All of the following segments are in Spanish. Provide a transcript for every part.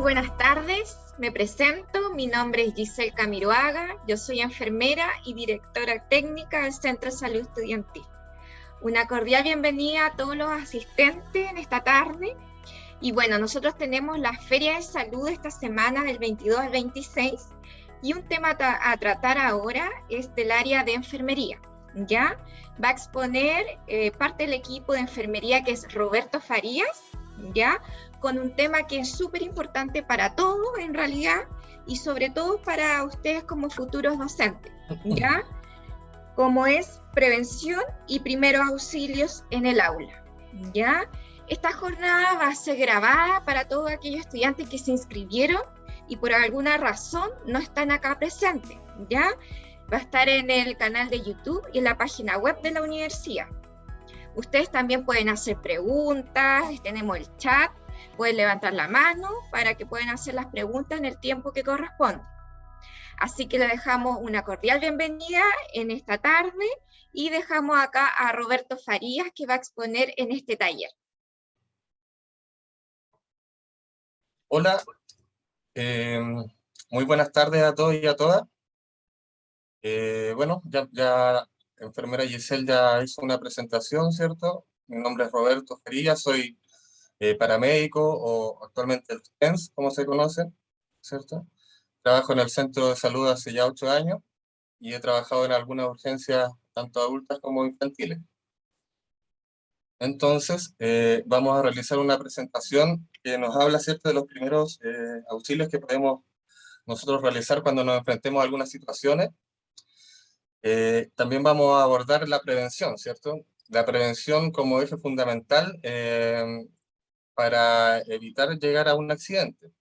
buenas tardes, me presento, mi nombre es Giselle Camiroaga, yo soy enfermera y directora técnica del Centro de Salud Estudiantil. Una cordial bienvenida a todos los asistentes en esta tarde. Y bueno, nosotros tenemos la Feria de Salud esta semana del 22 al 26 y un tema a tratar ahora es del área de enfermería, ¿ya? Va a exponer parte del equipo de enfermería que es Roberto Farías, ¿ya? Con un tema que es súper importante para todos en realidad y sobre todo para ustedes como futuros docentes, ¿ya? Como es prevención y primeros auxilios en el aula, ¿ya? Esta jornada va a ser grabada para todos aquellos estudiantes que se inscribieron y por alguna razón no están acá presentes, ¿ya? Va a estar en el canal de YouTube y en la página web de la universidad. Ustedes también pueden hacer preguntas, tenemos el chat, pueden levantar la mano para que puedan hacer las preguntas en el tiempo que corresponde. Así que le dejamos una cordial bienvenida en esta tarde y dejamos acá a Roberto Farías que va a exponer en este taller. Hola, muy buenas tardes a todos y a todas. Bueno, ya enfermera Giselle ya hizo una presentación, ¿cierto? Mi nombre es Roberto Farías, soy paramédico o actualmente el TENS, como se conoce, ¿cierto? Trabajo en el centro de salud hace ya 8 años y he trabajado en algunas urgencias, tanto adultas como infantiles. Entonces, vamos a realizar una presentación que nos habla, ¿cierto?, de los primeros auxilios que podemos nosotros realizar cuando nos enfrentemos a algunas situaciones. También vamos a abordar la prevención, ¿cierto? La prevención como eje fundamental para evitar llegar a un accidente,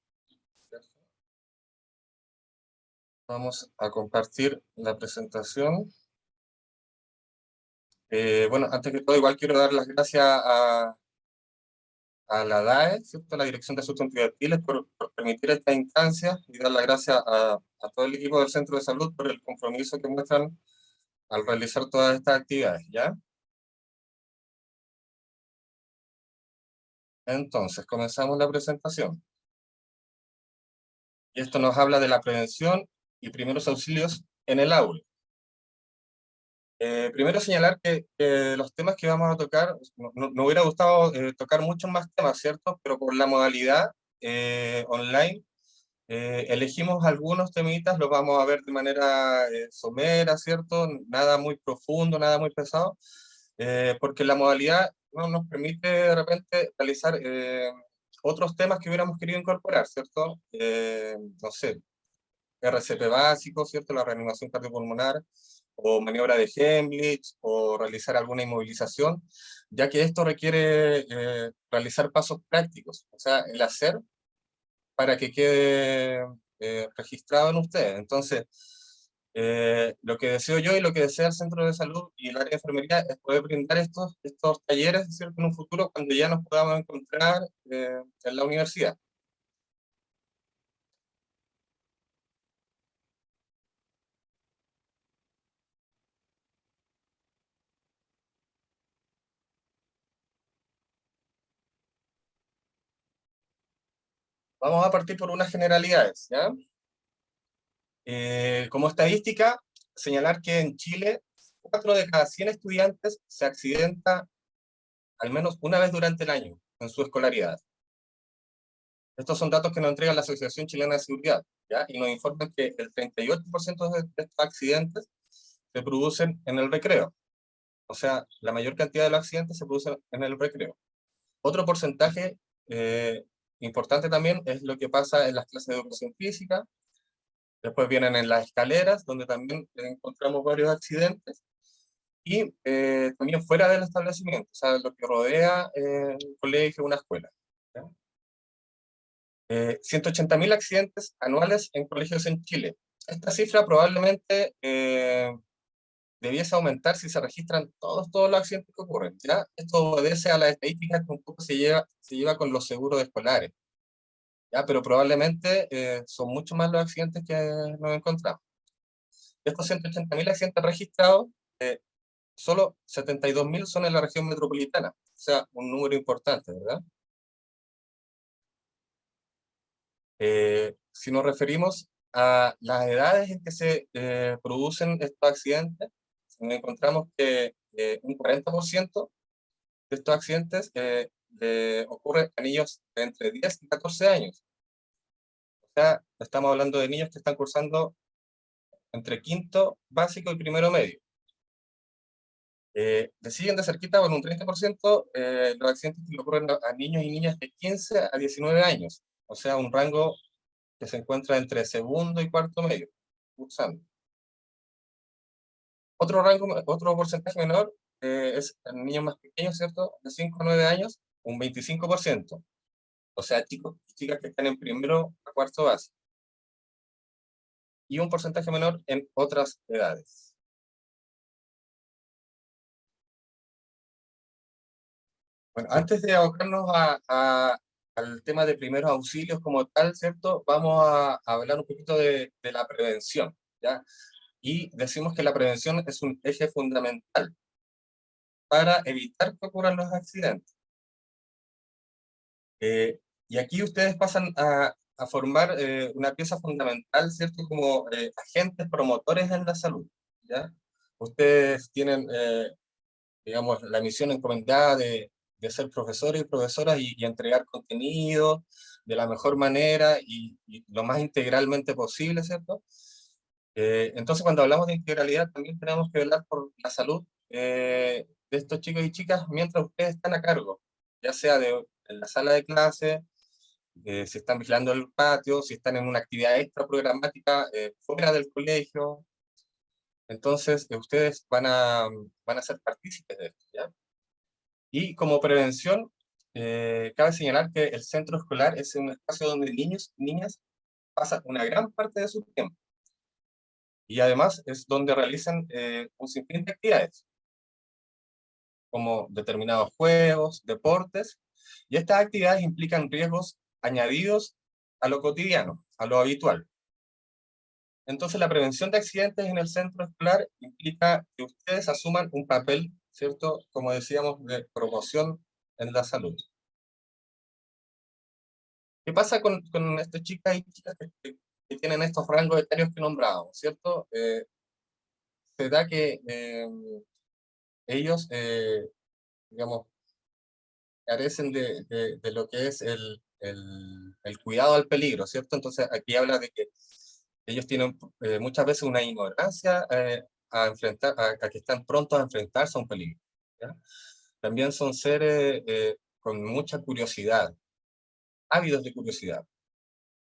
¿cierto? Vamos a compartir la presentación. Bueno, antes que todo, igual quiero dar las gracias a la DAE, ¿cierto? La Dirección de Asuntos Estudiantiles, por permitir esta instancia y dar las gracias a todo el equipo del Centro de Salud por el compromiso que muestran al realizar todas estas actividades, ¿ya? Entonces, comenzamos la presentación. Y esto nos habla de la prevención y primeros auxilios en el aula. Primero señalar que los temas que vamos a tocar, no hubiera gustado tocar muchos más temas, ¿cierto? Pero por la modalidad online, elegimos algunos temitas, los vamos a ver de manera somera, ¿cierto? Nada muy profundo, nada muy pesado, porque la modalidad no nos permite de repente realizar otros temas que hubiéramos querido incorporar, ¿cierto? No sé, RCP básico, ¿cierto? La reanimación cardiopulmonar, o maniobra de Heimlich, o realizar alguna inmovilización, ya que esto requiere realizar pasos prácticos, o sea, el hacer para que quede registrado en ustedes. Entonces, lo que deseo yo y lo que desea el Centro de Salud y el área de enfermería es poder brindar estos talleres, ¿cierto?, en un futuro cuando ya nos podamos encontrar en la universidad. Vamos a partir por unas generalidades, ¿ya? Como estadística, señalar que en Chile, 4 de cada 100 estudiantes se accidenta al menos una vez durante el año en su escolaridad. Estos son datos que nos entrega la Asociación Chilena de Seguridad, ¿ya? Y nos informan que el 38% de estos accidentes se producen en el recreo. O sea, la mayor cantidad de los accidentes se producen en el recreo. Otro porcentaje importante también es lo que pasa en las clases de educación física. Después vienen en las escaleras, donde también encontramos varios accidentes. Y también fuera del establecimiento, o sea, lo que rodea un colegio, una escuela. 180.000 accidentes anuales en colegios en Chile. Esta cifra probablemente debiese aumentar si se registran todos los accidentes que ocurren, ¿ya? Esto obedece a las estadísticas que un poco se lleva con los seguros escolares, ¿ya? Pero probablemente son mucho más los accidentes que nos encontramos. De estos 180.000 accidentes registrados, solo 72.000 son en la región metropolitana, o sea, un número importante, ¿verdad? Si nos referimos a las edades en que se producen estos accidentes, encontramos que un 40% de estos accidentes ocurre a niños de entre 10 y 14 años. O sea, estamos hablando de niños que están cursando entre quinto básico y primero medio. Le siguen de cerquita con un 30% los accidentes que ocurren a niños y niñas de 15 a 19 años. O sea, un rango que se encuentra entre segundo y cuarto medio, cursando. Otro porcentaje menor es en niños más pequeños, ¿cierto? De 5 a 9 años, un 25%. O sea, chicos y chicas que están en primero a cuarto básico. Y un porcentaje menor en otras edades. Bueno, antes de abocarnos al tema de primeros auxilios como tal, ¿cierto? Vamos a hablar un poquito de la prevención, ¿ya? Y decimos que la prevención es un eje fundamental para evitar que ocurran los accidentes. Y aquí ustedes pasan a formar una pieza fundamental, ¿cierto? Como agentes promotores en la salud, ¿ya? Ustedes tienen, digamos, la misión encomendada de ser profesores y profesoras y entregar contenido de la mejor manera y lo más integralmente posible, ¿cierto? Entonces, cuando hablamos de integralidad, también tenemos que velar por la salud de estos chicos y chicas mientras ustedes están a cargo, ya sea en la sala de clase, si están vigilando el patio, si están en una actividad extra programática fuera del colegio. Entonces, ustedes van a ser partícipes de esto, ¿ya? Y como prevención, cabe señalar que el centro escolar es un espacio donde niños y niñas pasan una gran parte de su tiempo. Y además es donde realizan un sinfín de actividades, como determinados juegos, deportes, y estas actividades implican riesgos añadidos a lo cotidiano, a lo habitual. Entonces, la prevención de accidentes en el centro escolar implica que ustedes asuman un papel, ¿cierto? Como decíamos, de promoción en la salud. ¿Qué pasa con estas chicas y chicas que tienen estos rangos etarios que nombramos, ¿cierto? Se da que ellos, digamos, carecen de lo que es el cuidado al peligro, ¿cierto? Entonces aquí habla de que ellos tienen muchas veces una ignorancia a que están prontos a enfrentarse a un peligro, ¿ya? También son seres con mucha curiosidad, ávidos de curiosidad.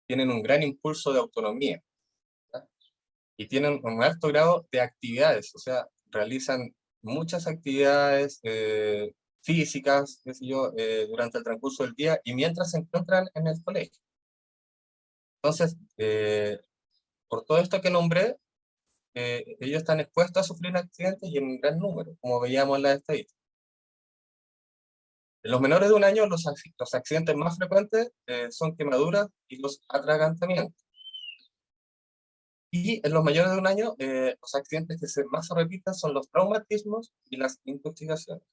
Tienen un gran impulso de autonomía, ¿ya? Y tienen un alto grado de actividades, o sea, realizan muchas actividades físicas, qué sé yo, durante el transcurso del día y mientras se encuentran en el colegio. Entonces, por todo esto que nombré, ellos están expuestos a sufrir accidentes y en un gran número, como veíamos en las estadísticas. En los menores de un año, los accidentes más frecuentes son quemaduras y los atragantamientos. Y en los mayores de un año, los accidentes que más se repiten son los traumatismos y las intoxicaciones.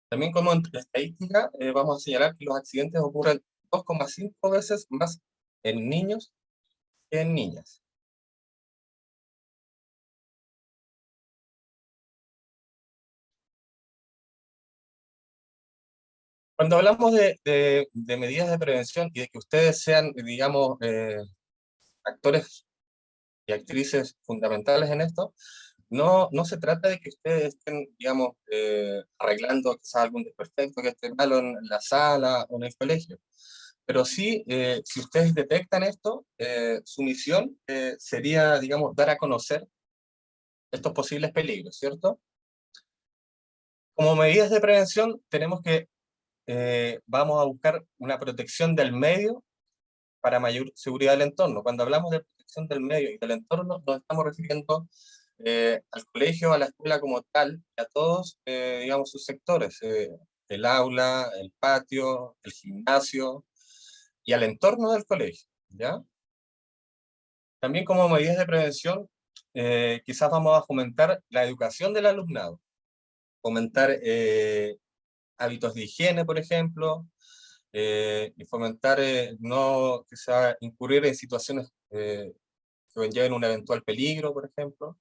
También como estadística, vamos a señalar que los accidentes ocurren 2,5 veces más en niños que en niñas. Cuando hablamos de medidas de prevención y de que ustedes sean, digamos, actores y actrices fundamentales en esto, no se trata de que ustedes estén, digamos, arreglando quizás algún desperfecto que esté malo en la sala o en el colegio. Pero sí, si ustedes detectan esto, su misión sería, digamos, dar a conocer estos posibles peligros, ¿cierto? Como medidas de prevención, tenemos que, vamos a buscar una protección del medio para mayor seguridad del entorno. Cuando hablamos de protección del medio y del entorno, nos estamos refiriendo al colegio, a la escuela como tal, y a todos, digamos, sus sectores, el aula, el patio, el gimnasio, y al entorno del colegio, ¿ya? También como medidas de prevención, quizás vamos a fomentar la educación del alumnado, fomentar hábitos de higiene, por ejemplo, y fomentar no que sea incurrir en situaciones que conlleven un eventual peligro, por ejemplo.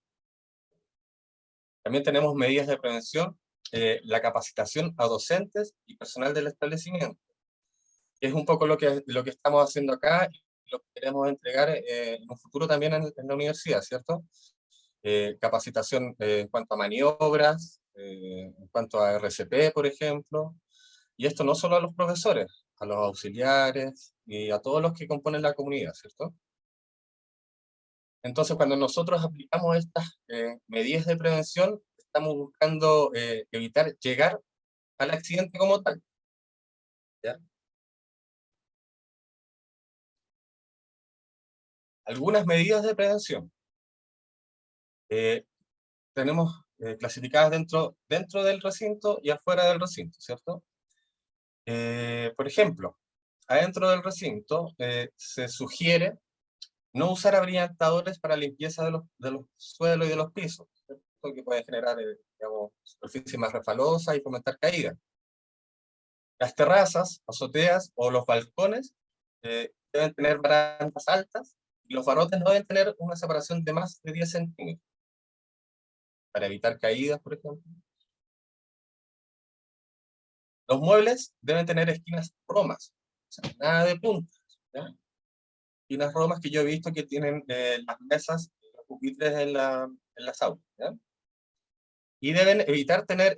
También tenemos medidas de prevención, la capacitación a docentes y personal del establecimiento. Es un poco lo que estamos haciendo acá y lo que queremos entregar en un futuro también en la universidad, ¿cierto? Capacitación en cuanto a maniobras, en cuanto a RCP, por ejemplo, y esto no solo a los profesores, a los auxiliares y a todos los que componen la comunidad, ¿cierto? Entonces, cuando nosotros aplicamos estas medidas de prevención, estamos buscando evitar llegar al accidente como tal, ¿ya? Algunas medidas de prevención. Tenemos clasificadas dentro del recinto y afuera del recinto, ¿cierto? Por ejemplo, adentro del recinto se sugiere no usar abrillantadores para limpieza de los suelos y de los pisos, ¿cierto? Que puede generar, digamos, superficie más resbalosa y fomentar caídas. Las terrazas, azoteas o los balcones deben tener barandas altas y los barrotes no deben tener una separación de más de 10 centímetros para evitar caídas, por ejemplo. Los muebles deben tener esquinas romas, o sea, nada de puntas, ¿ya? Esquinas romas que yo he visto que tienen las mesas, los pupitres en las aulas, ¿ya? Y deben evitar tener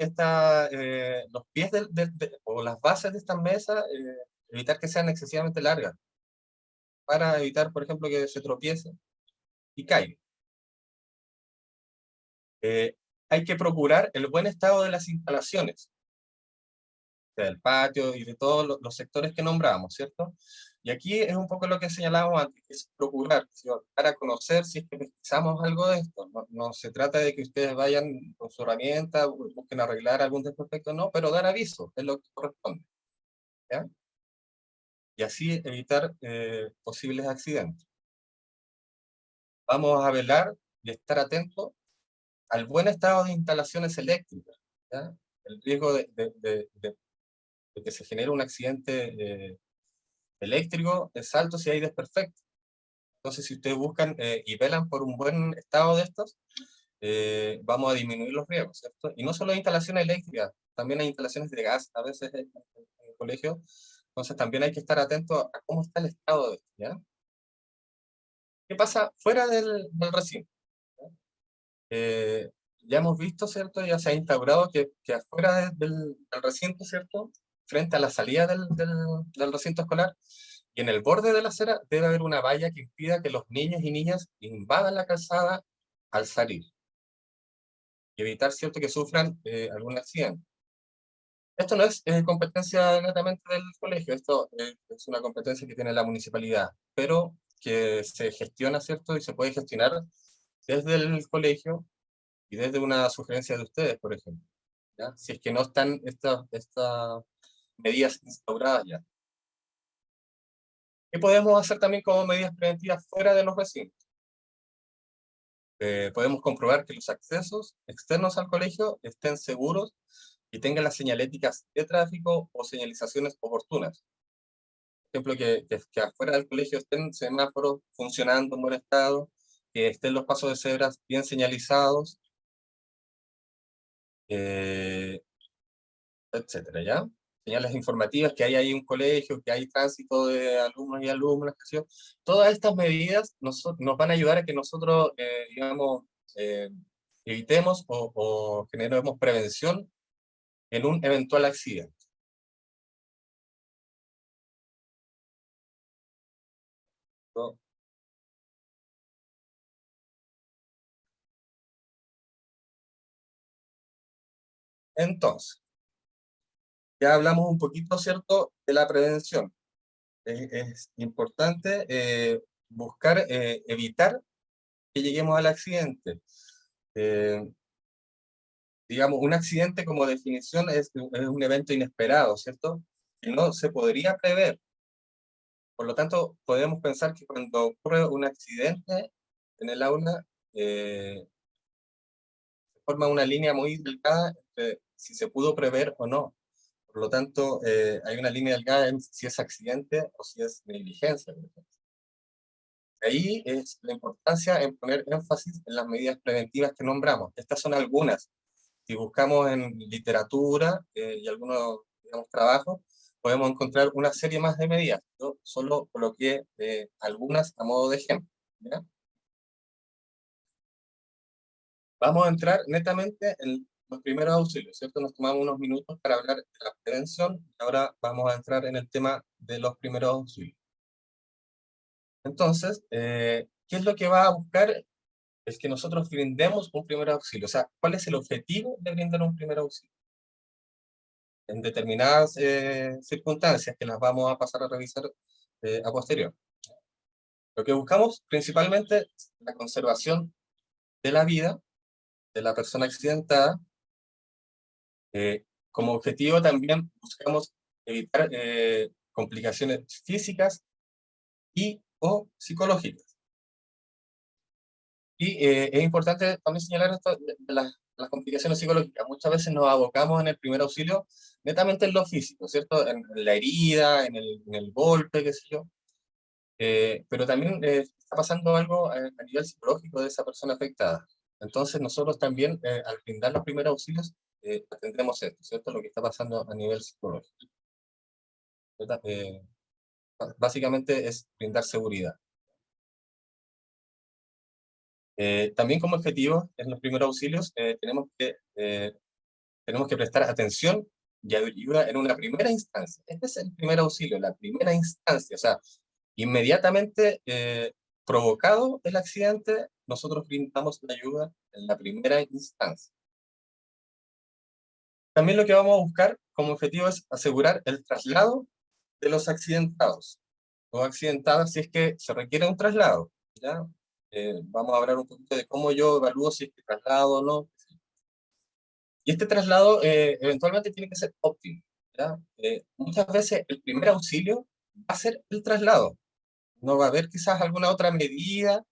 los pies o las bases de estas mesas, evitar que sean excesivamente largas, para evitar, por ejemplo, que se tropiece y caiga. Hay que procurar el buen estado de las instalaciones, del patio y de todos los sectores que nombramos, ¿cierto? Y aquí es un poco lo que señalábamos antes, que es procurar, ¿sí? Para conocer si es que pesquisamos algo de esto. No, no se trata de que ustedes vayan con su herramienta, busquen arreglar algún desperfecto, no, pero dar aviso, es lo que corresponde, ¿ya? Y así evitar posibles accidentes. Vamos a velar y estar atentos al buen estado de instalaciones eléctricas, ¿ya? El riesgo de que se genere un accidente eléctrico es alto si hay desperfectos. Entonces, si ustedes buscan y velan por un buen estado de estos, vamos a disminuir los riesgos, ¿cierto? Y no solo hay instalaciones eléctricas, también hay instalaciones de gas, a veces en el colegio. Entonces, también hay que estar atento a cómo está el estado de esto, ¿ya? ¿Qué pasa fuera del recinto? ¿Ya? Ya hemos visto, ¿cierto? Ya se ha instaurado que afuera del recinto, ¿cierto? Frente a la salida del recinto escolar, y en el borde de la acera debe haber una valla que impida que los niños y niñas invadan la calzada al salir, y evitar, ¿cierto?, que sufran algún accidente. Esto no es competencia netamente del colegio, esto es una competencia que tiene la municipalidad, pero que se gestiona, ¿cierto?, y se puede gestionar desde el colegio y desde una sugerencia de ustedes, por ejemplo, ¿ya? Si es que no están estas medidas instauradas ya. ¿Qué podemos hacer también como medidas preventivas fuera de los recintos? Podemos comprobar que los accesos externos al colegio estén seguros y tengan las señaléticas de tráfico o señalizaciones oportunas. Por ejemplo, que afuera del colegio estén semáforos funcionando en buen estado, que estén los pasos de cebras bien señalizados, eh, etcétera, ¿ya? Señales informativas, que hay ahí un colegio, que hay tránsito de alumnos y alumnas, qué sé yo. Todas estas medidas nos van a ayudar a que nosotros, digamos, eh, evitemos o generemos prevención en un eventual accidente. ¿No? Entonces, ya hablamos un poquito, ¿cierto?, de la prevención. Es importante buscar evitar que lleguemos al accidente. Eh, digamos, un accidente como definición es un evento inesperado, ¿cierto? Que no se podría prever. Por lo tanto, podemos pensar que cuando ocurre un accidente en el aula, se forma una línea muy delgada entre si se pudo prever o no. Por lo tanto, hay una línea delgada en si es accidente o si es negligencia, por ejemplo. Ahí es la importancia en poner énfasis en las medidas preventivas que nombramos. Estas son algunas. Si buscamos en literatura y algunos, digamos, trabajos, podemos encontrar una serie más de medidas. Yo solo coloqué algunas a modo de ejemplo, ¿ya? Vamos a entrar netamente en los primeros auxilios, ¿cierto? Nos tomamos unos minutos para hablar de la prevención y ahora vamos a entrar en el tema de los primeros auxilios. Entonces, ¿qué es lo que va a buscar? Es que nosotros brindemos un primer auxilio. O sea, ¿cuál es el objetivo de brindar un primer auxilio? En determinadas circunstancias que las vamos a pasar a revisar a posterior. Lo que buscamos principalmente es la conservación de la vida de la persona accidentada. Como objetivo también buscamos evitar complicaciones físicas y o psicológicas. Y es importante también señalar esto de las complicaciones psicológicas. Muchas veces nos abocamos en el primer auxilio netamente en lo físico, ¿cierto? En la herida, en el golpe, qué sé yo. Pero también está pasando algo a nivel psicológico de esa persona afectada. Entonces nosotros también, al brindar los primeros auxilios, atendemos esto, ¿cierto? Lo que está pasando a nivel psicológico. Básicamente es brindar seguridad. También como objetivo, en los primeros auxilios, tenemos que prestar atención y ayuda en una primera instancia. Este es el primer auxilio, la primera instancia. O sea, inmediatamente provocado el accidente, nosotros brindamos la ayuda en la primera instancia. También lo que vamos a buscar como objetivo es asegurar el traslado de los accidentados o accidentadas si es que se requiere un traslado, ¿ya? Vamos a hablar un poquito de cómo yo evalúo si es que traslado o no. Y este traslado eventualmente tiene que ser óptimo, ¿ya? Muchas veces el primer auxilio va a ser el traslado. No va a haber quizás alguna otra medida,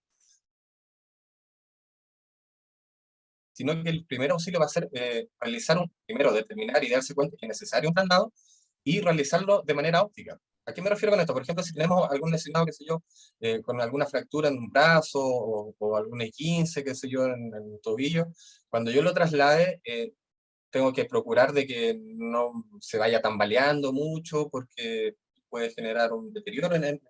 sino que el primer auxilio va a ser realizar primero determinar y darse cuenta que es necesario un traslado y realizarlo de manera óptica. ¿A qué me refiero con esto? Por ejemplo, si tenemos algún lesionado, qué sé yo, con alguna fractura en un brazo o algún E15, qué sé yo, en el tobillo, cuando yo lo traslade, tengo que procurar de que no se vaya tambaleando mucho porque puede generar un deterioro en el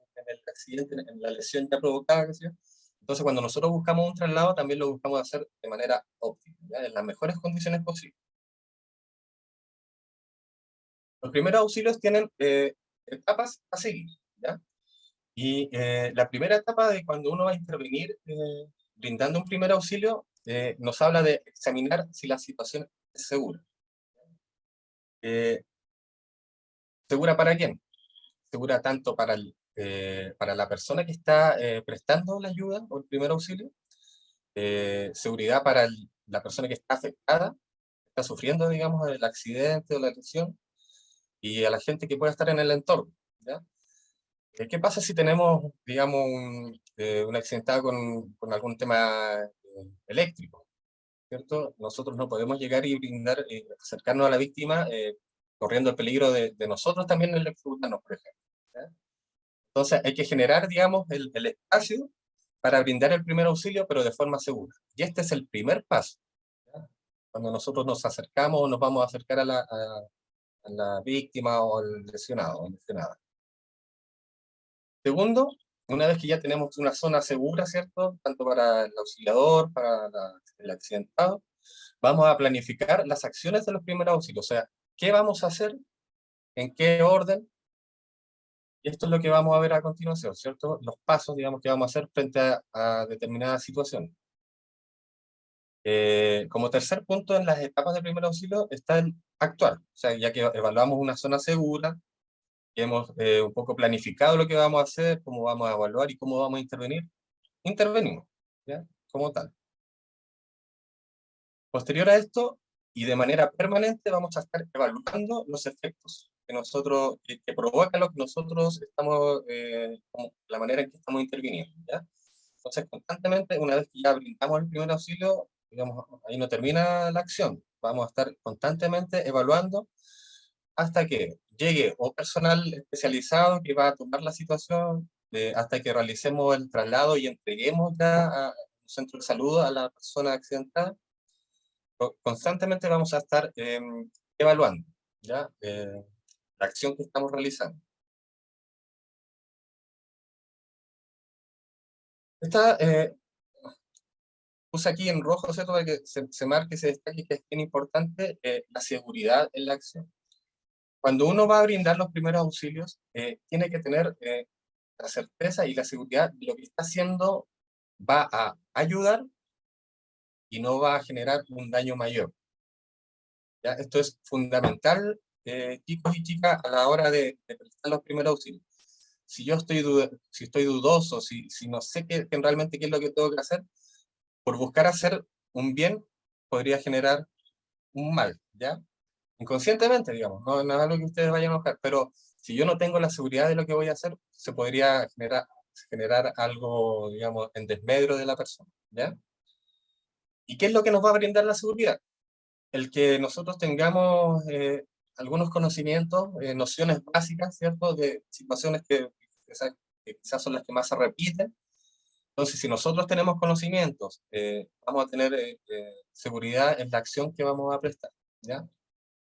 accidente, en la lesión ya provocada, qué sé yo. Entonces, cuando nosotros buscamos un traslado, también lo buscamos hacer de manera óptima, ¿ya? En las mejores condiciones posibles. Los primeros auxilios tienen etapas a seguir, ¿ya? Y la primera etapa de cuando uno va a intervenir brindando un primer auxilio, nos habla de examinar si la situación es segura. ¿Segura para quién? Segura tanto para la persona que está prestando la ayuda o el primer auxilio, seguridad para la persona que está afectada, está sufriendo, digamos, el accidente o la lesión, y a la gente que pueda estar en el entorno, ¿ya? ¿Qué pasa si tenemos, digamos, un accidentado con algún tema eléctrico, ¿cierto? Nosotros no podemos llegar y brindar, acercarnos a la víctima corriendo el peligro de nosotros también electrocutarnos, por ejemplo, ¿ya? Entonces hay que generar, digamos, el espacio para brindar el primer auxilio, pero de forma segura. Y este es el primer paso, ¿ya? Cuando nosotros nos acercamos o nos vamos a acercar a la víctima o al lesionado o lesionada. Segundo, una vez que ya tenemos una zona segura, ¿cierto? Tanto para el auxiliador, para el accidentado, vamos a planificar las acciones de los primeros auxilios. O sea, ¿qué vamos a hacer? ¿En qué orden? Y esto es lo que vamos a ver a continuación, ¿cierto? Los pasos, digamos, que vamos a hacer frente a determinadas situaciones. Como tercer punto en las etapas de primer auxilio está el actuar. O sea, ya que evaluamos una zona segura, que hemos un poco planificado lo que vamos a hacer, cómo vamos a evaluar y cómo vamos a intervenir, intervenimos, ¿ya? Como tal. Posterior a esto, y de manera permanente, vamos a estar evaluando los efectos que provoca lo que nosotros estamos, como la manera en que estamos interviniendo, ¿ya? Entonces, constantemente, una vez que ya brindamos el primer auxilio, digamos, ahí no termina la acción. Vamos a estar constantemente evaluando hasta que llegue o personal especializado que va a tomar la situación, hasta que realicemos el traslado y entreguemos ya a un centro de salud a la persona accidentada. Constantemente vamos a estar evaluando, ¿ya? La acción que estamos realizando. Esta, puse aquí en rojo, ¿cierto? Para que se marque, se destaque que es bien importante la seguridad en la acción. Cuando uno va a brindar los primeros auxilios, tiene que tener la certeza y la seguridad de lo que está haciendo va a ayudar y no va a generar un daño mayor. ¿Ya? Esto es fundamental, chicos y chicas, a la hora de prestar los primeros auxilios. Si yo si estoy dudoso, si no sé realmente qué es lo que tengo que hacer, por buscar hacer un bien, podría generar un mal, ¿ya? Inconscientemente, digamos, no es algo que ustedes vayan a buscar, pero si yo no tengo la seguridad de lo que voy a hacer, se podría generar algo, digamos, en desmedro de la persona, ¿ya? ¿Y qué es lo que nos va a brindar la seguridad? El que nosotros tengamos algunos conocimientos, nociones básicas, ¿cierto? De situaciones que quizás son las que más se repiten. Entonces, si nosotros tenemos conocimientos, vamos a tener seguridad en la acción que vamos a prestar, ¿ya?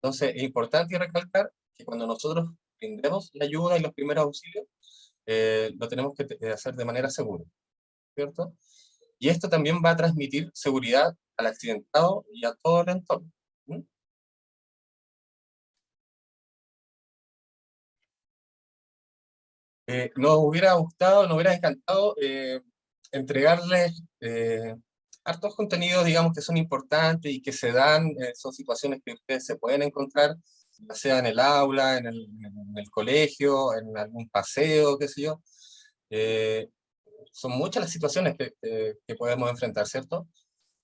Entonces, es importante recalcar que cuando nosotros brindemos la ayuda y los primeros auxilios, lo tenemos que hacer de manera segura, ¿cierto? Y esto también va a transmitir seguridad al accidentado y a todo el entorno. ¿Mm? Nos hubiera gustado, nos hubiera encantado entregarles hartos contenidos, digamos, que son importantes y que se dan, son situaciones que ustedes se pueden encontrar, ya sea en el aula, en el colegio, en algún paseo, qué sé yo. Eh, Son muchas las situaciones que podemos enfrentar, ¿cierto?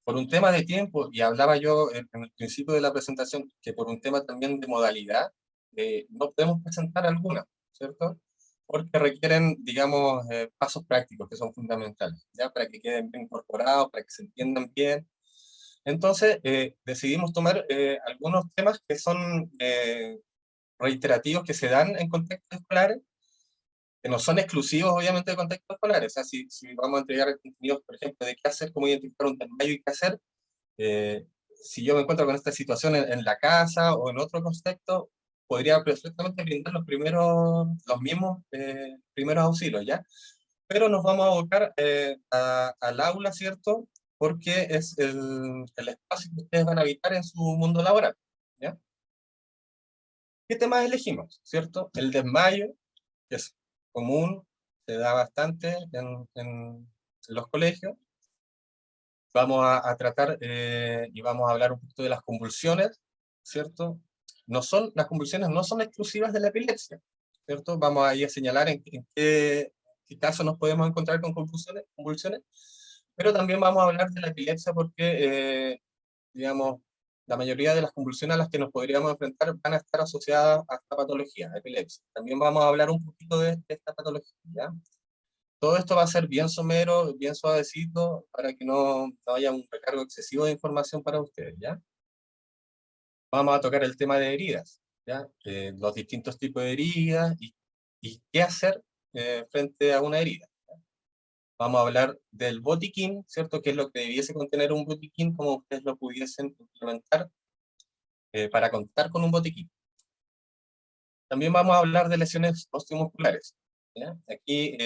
Por un tema de tiempo, y hablaba yo en el principio de la presentación, que por un tema también de modalidad, no podemos presentar algunas, ¿cierto? Porque requieren, digamos, pasos prácticos que son fundamentales, ¿ya? Para que queden bien incorporados, para que se entiendan bien. Entonces, decidimos tomar algunos temas que son reiterativos, que se dan en contextos escolares, que no son exclusivos, obviamente, de contextos escolares. O sea, si vamos a entregar contenidos, por ejemplo, de qué hacer, cómo identificar un desmayo y qué hacer, si yo me encuentro con esta situación en la casa o en otro contexto, podría perfectamente brindar los mismos primeros auxilios, ¿ya? Pero nos vamos a abocar al aula, ¿cierto? Porque es el espacio que ustedes van a habitar en su mundo laboral, ¿ya? ¿Qué temas elegimos, cierto? El desmayo, que es común, se da bastante en los colegios. Vamos a tratar y vamos a hablar un poquito de las convulsiones, ¿cierto? Las convulsiones no son exclusivas de la epilepsia, ¿cierto? Vamos a ir a señalar en qué caso nos podemos encontrar con convulsiones, pero también vamos a hablar de la epilepsia porque, digamos, la mayoría de las convulsiones a las que nos podríamos enfrentar van a estar asociadas a esta patología, a epilepsia. También vamos a hablar un poquito de esta patología, ¿ya? Todo esto va a ser bien somero, bien suavecito, para que no haya un recargo excesivo de información para ustedes, ¿ya? Vamos a tocar el tema de heridas, ¿ya? Los distintos tipos de heridas y qué hacer frente a una herida. Vamos a hablar del botiquín, ¿cierto? ¿Qué es lo que debiese contener un botiquín? Cómo ustedes lo pudiesen implementar para contar con un botiquín. También vamos a hablar de lesiones osteomusculares, ¿ya? Aquí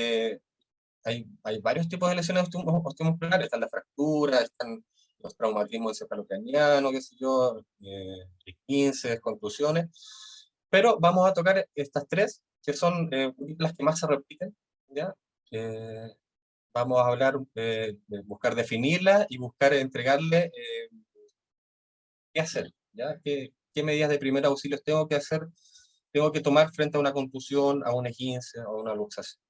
hay varios tipos de lesiones osteomusculares, están las fracturas, están los traumatismos encefalocranianos, qué sé yo, 15, contusiones, pero vamos a tocar estas tres, que son las que más se repiten, ¿ya? Eh, Vamos a hablar de buscar definirlas y buscar entregarle qué hacer, ¿ya? ¿Qué medidas de primer auxilio tengo que hacer, tengo que tomar frente a una contusión, a un E15 o a una luxación?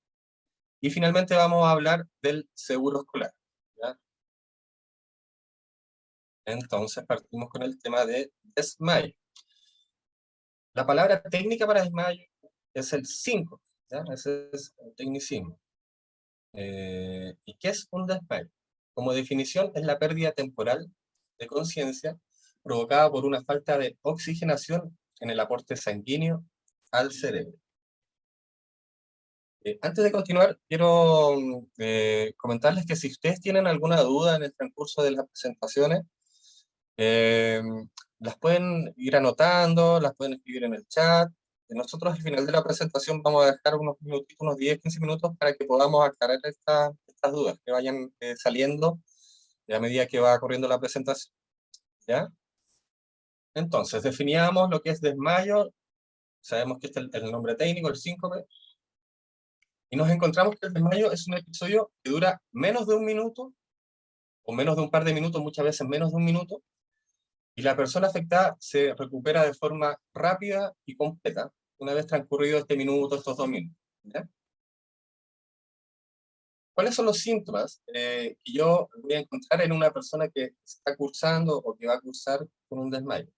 Y finalmente vamos a hablar del seguro escolar, ¿ya? Entonces partimos con el tema de desmayo. La palabra técnica para desmayo es el 5, ¿ya? Ese es el tecnicismo. ¿Y qué es un desmayo? Como definición, es la pérdida temporal de conciencia provocada por una falta de oxigenación en el aporte sanguíneo al cerebro. Antes de continuar, quiero comentarles que si ustedes tienen alguna duda en el transcurso de las presentaciones, eh, las pueden ir anotando, las pueden escribir en el chat. Nosotros al final de la presentación vamos a dejar unos minutitos, unos 10-15 minutos para que podamos aclarar estas dudas que vayan saliendo a medida que va corriendo la presentación. ¿Ya? Entonces, definíamos lo que es desmayo, sabemos que este es el nombre técnico, el síncope, y nos encontramos que el desmayo es un episodio que dura menos de un minuto, o menos de un par de minutos, muchas veces menos de un minuto, y la persona afectada se recupera de forma rápida y completa, una vez transcurrido este minuto, estos 2 minutos. ¿Ya? ¿Cuáles son los síntomas que yo voy a encontrar en una persona que está cursando o que va a cursar con un desmayo?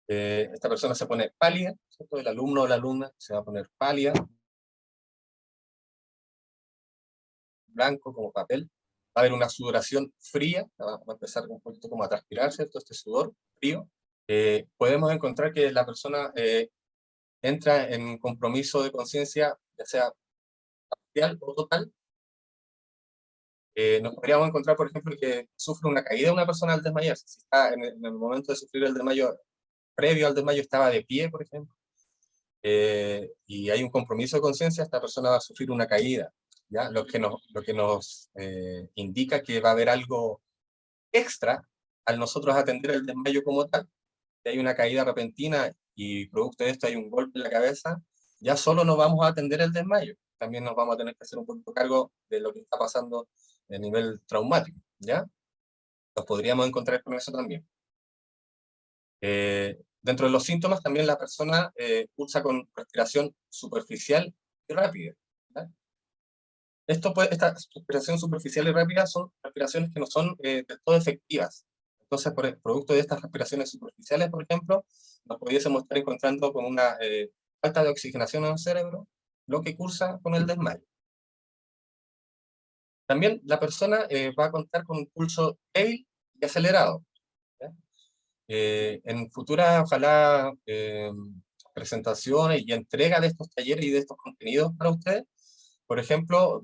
Esta persona se pone pálida, ¿cierto? El alumno o la alumna se va a poner pálida, blanco como papel, va a haber una sudoración fría, va a empezar un poquito como a transpirar, ¿cierto? Este sudor frío. Podemos encontrar que la persona entra en compromiso de conciencia, ya sea parcial o total. Nos podríamos encontrar, por ejemplo, que sufre una caída una persona al desmayarse. Si está en el momento de sufrir el desmayo, previo al desmayo estaba de pie, por ejemplo, y hay un compromiso de conciencia, esta persona va a sufrir una caída, ¿ya? Lo que nos indica que va a haber algo extra al nosotros atender el desmayo como tal. Si hay una caída repentina y producto de esto hay un golpe en la cabeza, ya solo no vamos a atender el desmayo, también nos vamos a tener que hacer un poquito cargo de lo que está pasando a nivel traumático, ¿ya? Nos podríamos encontrar con eso también. Dentro de los síntomas también la persona cursa con respiración superficial y rápida, ¿ya? Esta respiración superficial y rápida son respiraciones que no son del todo efectivas. Entonces, por el producto de estas respiraciones superficiales, por ejemplo, nos pudiésemos estar encontrando con una falta de oxigenación en el cerebro, lo que cursa con el desmayo. También la persona va a contar con un pulso débil y acelerado, ¿ya? En futuras, ojalá, presentaciones y entrega de estos talleres y de estos contenidos para ustedes, por ejemplo,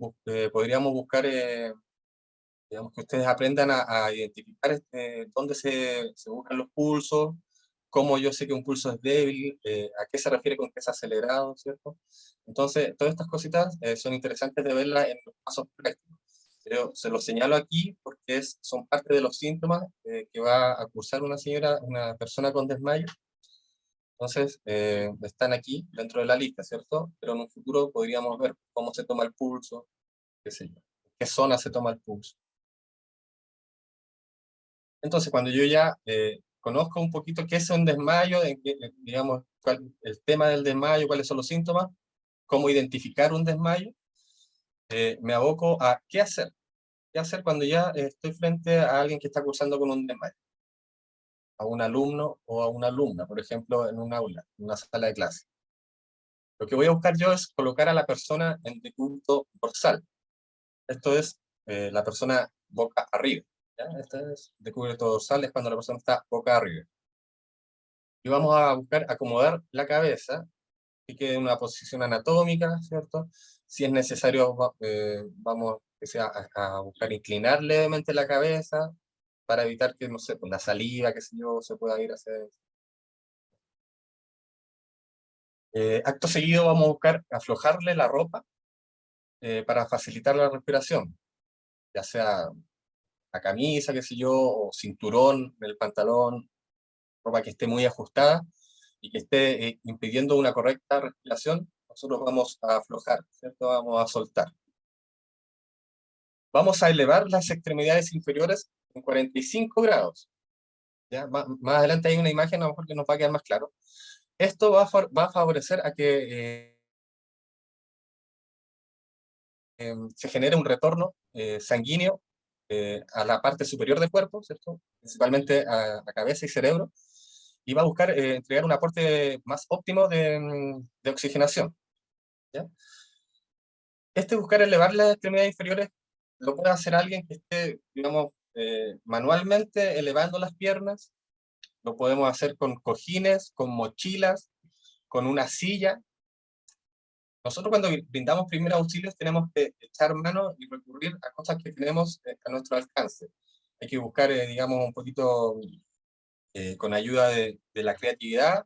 podríamos buscar, digamos, que ustedes aprendan a identificar dónde se buscan los pulsos, cómo yo sé que un pulso es débil, a qué se refiere con que es acelerado, ¿cierto? Entonces, todas estas cositas son interesantes de verlas en los pasos prácticos. Pero se los señalo aquí porque son parte de los síntomas que va a cursar una persona con desmayo. Entonces, están aquí dentro de la lista, ¿cierto? Pero en un futuro podríamos ver cómo se toma el pulso, qué sé yo, en qué zona se toma el pulso. Entonces, cuando yo ya conozco un poquito qué es un desmayo, digamos, el tema del desmayo, cuáles son los síntomas, cómo identificar un desmayo, me aboco a qué hacer. ¿Qué hacer cuando ya estoy frente a alguien que está cursando con un desmayo? A un alumno o a una alumna, por ejemplo, en un aula, en una sala de clase. Lo que voy a buscar yo es colocar a la persona en decúbito dorsal. Esto es la persona boca arriba, ¿ya? Este es decúbito dorsal, es cuando la persona está boca arriba. Y vamos a buscar acomodar la cabeza, y quede en una posición anatómica, ¿cierto? Si es necesario, vamos a buscar inclinar levemente la cabeza, para evitar que, no sé, pues la saliva, qué sé yo, se pueda ir hacia adentro. Acto seguido vamos a buscar aflojarle la ropa para facilitar la respiración, ya sea la camisa, qué sé yo, o cinturón del pantalón, ropa que esté muy ajustada y que esté impidiendo una correcta respiración, nosotros vamos a aflojar, ¿cierto? Vamos a soltar. Vamos a elevar las extremidades inferiores en 45 grados. ¿Ya? Más adelante hay una imagen, a lo mejor que nos va a quedar más claro. Esto va a favorecer a que se genere un retorno sanguíneo a la parte superior del cuerpo, ¿cierto? Principalmente a la cabeza y cerebro, y va a buscar entregar un aporte más óptimo de oxigenación, ¿ya? Buscar elevar las extremidades inferiores lo puede hacer alguien que esté, digamos, manualmente elevando las piernas, lo podemos hacer con cojines, con mochilas, con una silla. Nosotros cuando brindamos primeros auxilios tenemos que echar mano y recurrir a cosas que tenemos a nuestro alcance. Hay que buscar, digamos, un poquito con ayuda de la creatividad,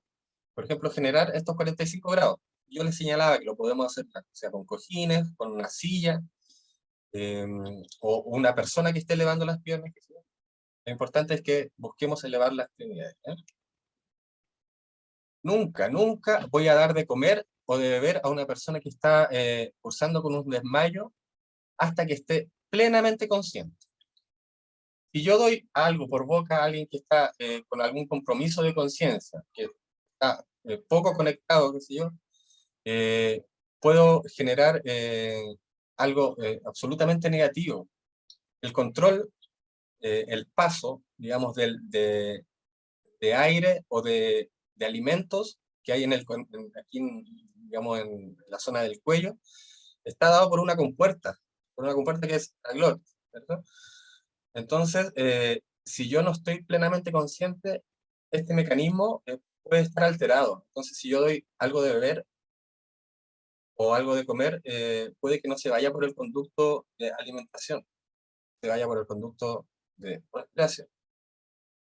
por ejemplo, generar estos 45 grados. Yo les señalaba que lo podemos hacer, o sea, con cojines, con una silla, o una persona que esté elevando las piernas. Lo importante es que busquemos elevar las extremidades. Nunca, nunca voy a dar de comer o de beber a una persona que está cursando con un desmayo hasta que esté plenamente consciente. Si yo doy algo por boca a alguien que está con algún compromiso de conciencia, que está poco conectado, qué sé yo, puedo generar algo absolutamente negativo. El control, el paso, digamos, de aire o de alimentos que hay aquí, digamos, en la zona del cuello, está dado por una compuerta que es la glotis, ¿cierto? Entonces, si yo no estoy plenamente consciente, este mecanismo puede estar alterado. Entonces, si yo doy algo de beber o algo de comer, puede que no se vaya por el conducto de alimentación, se vaya por el conducto de respiración.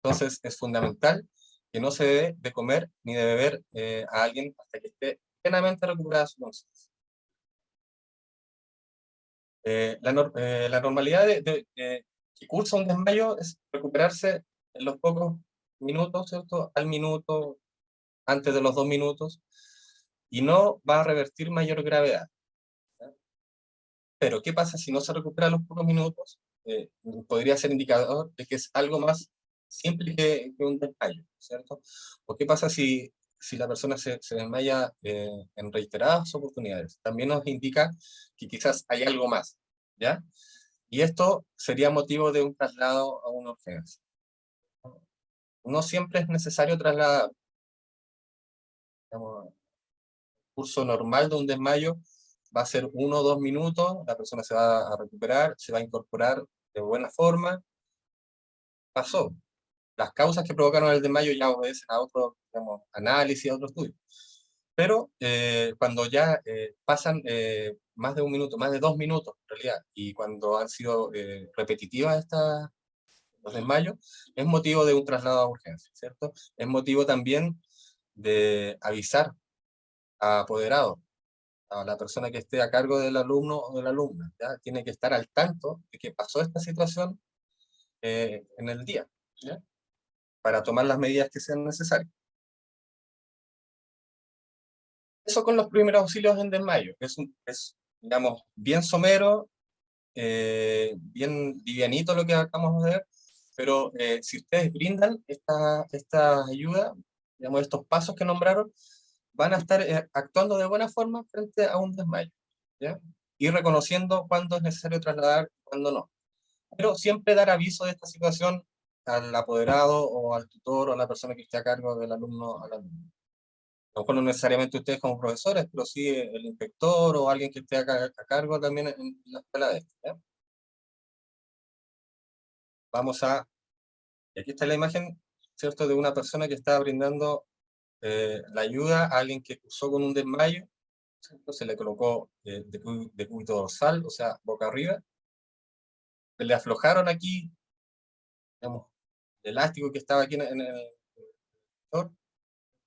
Entonces, es fundamental que no se dé de comer ni de beber a alguien hasta que esté plenamente recuperada su conciencia. La normalidad que cursa un desmayo es recuperarse en los pocos minutos, ¿cierto? Al minuto, antes de los 2 minutos, y no va a revertir mayor gravedad. ¿Ya? Pero, ¿qué pasa si no se recupera en los pocos minutos? Podría ser indicador de que es algo más simple que un desmayo, ¿cierto? ¿O qué pasa si la persona se desmaya en reiteradas oportunidades? También nos indica que quizás hay algo más, ¿ya? Y esto sería motivo de un traslado a una urgencia. No siempre es necesario trasladar. Digamos, el curso normal de un desmayo va a ser 1 o 2 minutos, la persona se va a recuperar, se va a incorporar de buena forma, pasó. Las causas que provocaron el desmayo ya obedecen a otro, digamos, análisis, a otro estudio. Pero cuando ya pasan más de 1 minuto, más de 2 minutos en realidad, y cuando han sido repetitivas los desmayos, es motivo de un traslado a urgencia, ¿cierto? Es motivo también de avisar a apoderado, a la persona que esté a cargo del alumno o de la alumna, ¿ya? Tiene que estar al tanto de que pasó esta situación en el día, ¿ya? Para tomar las medidas que sean necesarias. Eso con los primeros auxilios en desmayo. Es digamos, bien somero, bien livianito lo que acabamos de ver, pero si ustedes brindan esta ayuda, digamos, estos pasos que nombraron, van a estar actuando de buena forma frente a un desmayo, ¿ya? Y reconociendo cuándo es necesario trasladar y cuándo no. Pero siempre dar aviso de esta situación al apoderado o al tutor o a la persona que esté a cargo del alumno o al alumno. A lo mejor no necesariamente ustedes como profesores, pero sí el inspector o alguien que esté a cargo también en la escuela de esto, ¿ya? Vamos a, y aquí está la imagen, ¿cierto?, de una persona que está brindando la ayuda a alguien que cursó con un desmayo, ¿cierto? Se le colocó de cúbito dorsal, o sea, boca arriba, se le aflojaron aquí, digamos, el elástico que estaba aquí en el sector,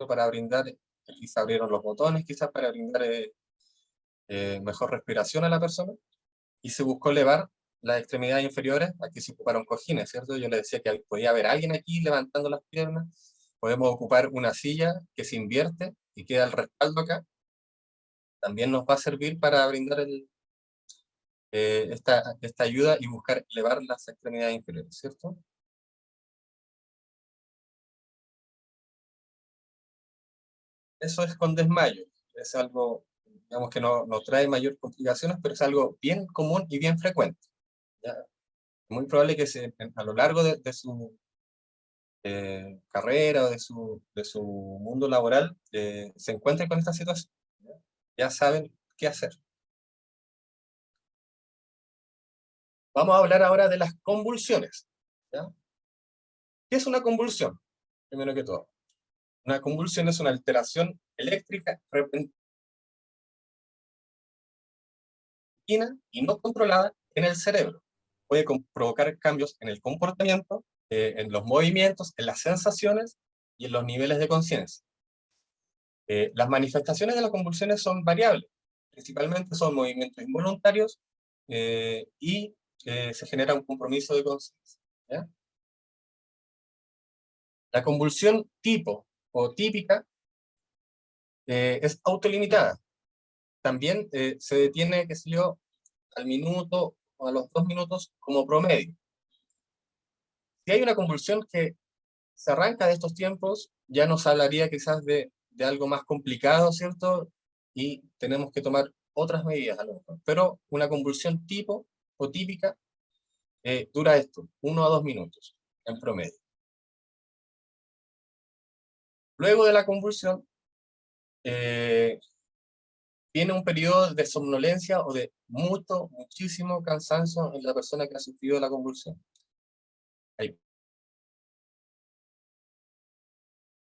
para brindar, aquí se abrieron los botones quizás para brindar mejor respiración a la persona, y se buscó elevar las extremidades inferiores. Aquí se ocuparon cojines, ¿cierto? Yo le decía que podía haber alguien aquí levantando las piernas. Podemos ocupar una silla que se invierte y queda el respaldo acá. También nos va a servir para brindar esta ayuda y buscar elevar las extremidades inferiores, ¿cierto? Eso es con desmayo. Es algo, digamos, que no trae mayor complicaciones, pero es algo bien común y bien frecuente, ¿ya? Muy probable que a lo largo de su carrera o de su mundo laboral se encuentren con esta situación. ¿Ya? Ya saben qué hacer. Vamos a hablar ahora de las convulsiones, ¿ya? ¿Qué es una convulsión? primero que todo. Una convulsión es una alteración eléctrica repentina y no controlada en el cerebro. Puede provocar cambios en el comportamiento, en los movimientos, en las sensaciones y en los niveles de conciencia. Las manifestaciones de las convulsiones son variables. Principalmente son movimientos involuntarios y se genera un compromiso de conciencia. La convulsión tipo o típica es autolimitada. También se detiene, qué sé yo, al minuto o a los 2 minutos como promedio. Si hay una convulsión que se arranca de estos tiempos, ya nos hablaría quizás de algo más complicado, ¿cierto? Y tenemos que tomar otras medidas a lo mejor. Pero una convulsión tipo o típica dura esto, 1 a 2 minutos en promedio. Luego de la convulsión, viene un periodo de somnolencia o de muchísimo cansancio en la persona que ha sufrido la convulsión. Hay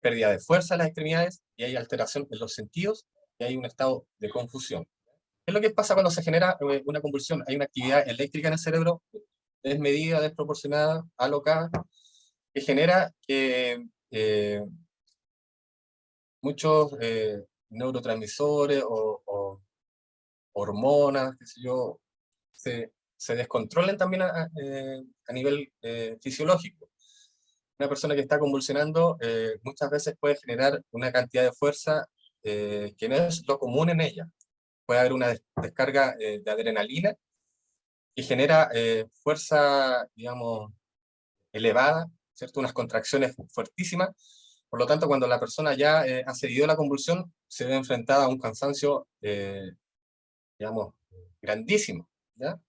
pérdida de fuerza en las extremidades y hay alteración en los sentidos y hay un estado de confusión. ¿Qué es lo que pasa cuando se genera una convulsión? Hay una actividad eléctrica en el cerebro desmedida, desproporcionada, alocada, que genera que muchos neurotransmisores o hormonas, qué sé yo, se descontrolen también a nivel fisiológico. Una persona que está convulsionando muchas veces puede generar una cantidad de fuerza que no es lo común en ella. Puede haber una descarga de adrenalina que genera fuerza, digamos, elevada, ¿cierto? Unas contracciones fuertísimas. Por lo tanto, cuando la persona ya ha cedido la convulsión, se ve enfrentada a un cansancio, digamos, grandísimo, ¿ya?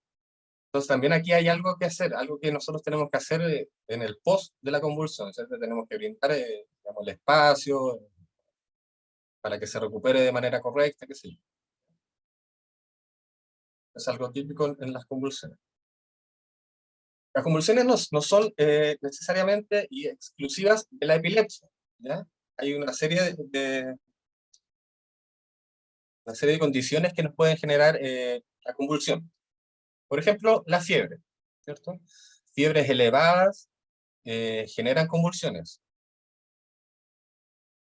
Entonces también aquí hay algo que hacer, algo que nosotros tenemos que hacer en el post de la convulsión, ¿cierto? Tenemos que brindar, digamos, el espacio para que se recupere de manera correcta, qué sé yo. Es algo típico en las convulsiones. Las convulsiones no son necesariamente y exclusivas de la epilepsia, ¿ya? Hay una serie de condiciones que nos pueden generar la convulsión. Por ejemplo, la fiebre, ¿cierto? Fiebres elevadas generan convulsiones,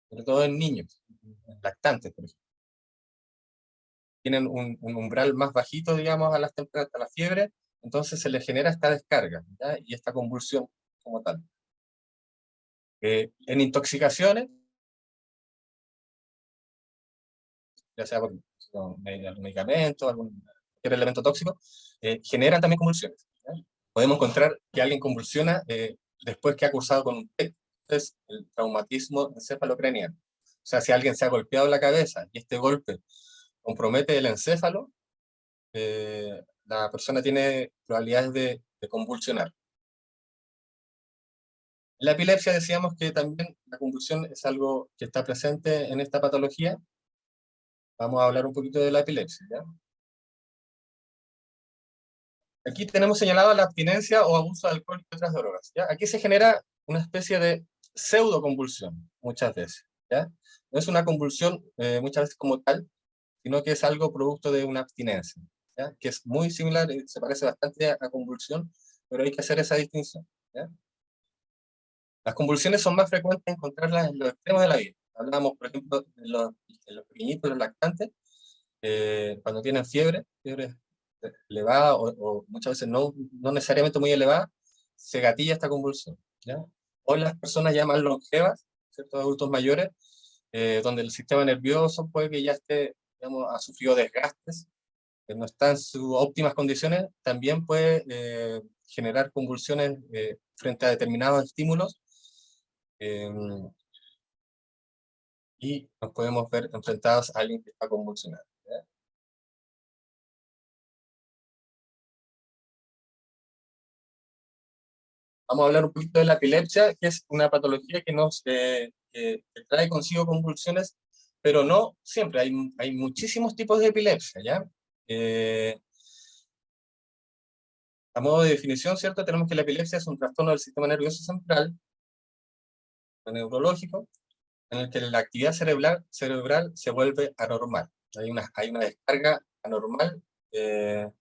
sobre todo en niños, en lactantes, por ejemplo. Tienen un umbral más bajito, digamos, a a la fiebre, entonces se les genera esta descarga, ¿ya? Y esta convulsión como tal. En intoxicaciones, ya sea por algún medicamento, algún elemento tóxico, generan también convulsiones, ¿ya? Podemos encontrar que alguien convulsiona después que ha cursado con un TEC, es el traumatismo encefalocraneano. O sea, si alguien se ha golpeado la cabeza y este golpe compromete el encéfalo, la persona tiene probabilidades de convulsionar. La epilepsia decíamos que también la convulsión es algo que está presente en esta patología. Vamos a hablar un poquito de la epilepsia, ¿ya? Aquí tenemos señalado la abstinencia o abuso de alcohol y otras drogas, ¿ya? Aquí se genera una especie de pseudoconvulsión, muchas veces, ¿ya? No es una convulsión muchas veces como tal, sino que es algo producto de una abstinencia, ¿ya? Que es muy similar, se parece bastante a convulsión, pero hay que hacer esa distinción, ¿ya? Las convulsiones son más frecuentes encontrarlas en los extremos de la vida. Hablamos, por ejemplo, de los pequeñitos, los lactantes, cuando tienen fiebre elevada o muchas veces no necesariamente muy elevada, se gatilla esta convulsión, ¿ya? O las personas ya más longevas, ¿cierto? Adultos mayores, donde el sistema nervioso puede que ya esté, digamos, ha sufrido desgastes, que no está en sus óptimas condiciones, también puede generar convulsiones frente a determinados estímulos, y nos podemos ver enfrentados a alguien que está convulsionado, ¿ya? Vamos a hablar un poquito de la epilepsia, que es una patología que trae consigo convulsiones, pero no siempre, hay muchísimos tipos de epilepsia, ¿ya? A modo de definición, ¿cierto? Tenemos que la epilepsia es un trastorno del sistema nervioso central neurológico, en el que la actividad cerebral se vuelve anormal. Hay una descarga anormal de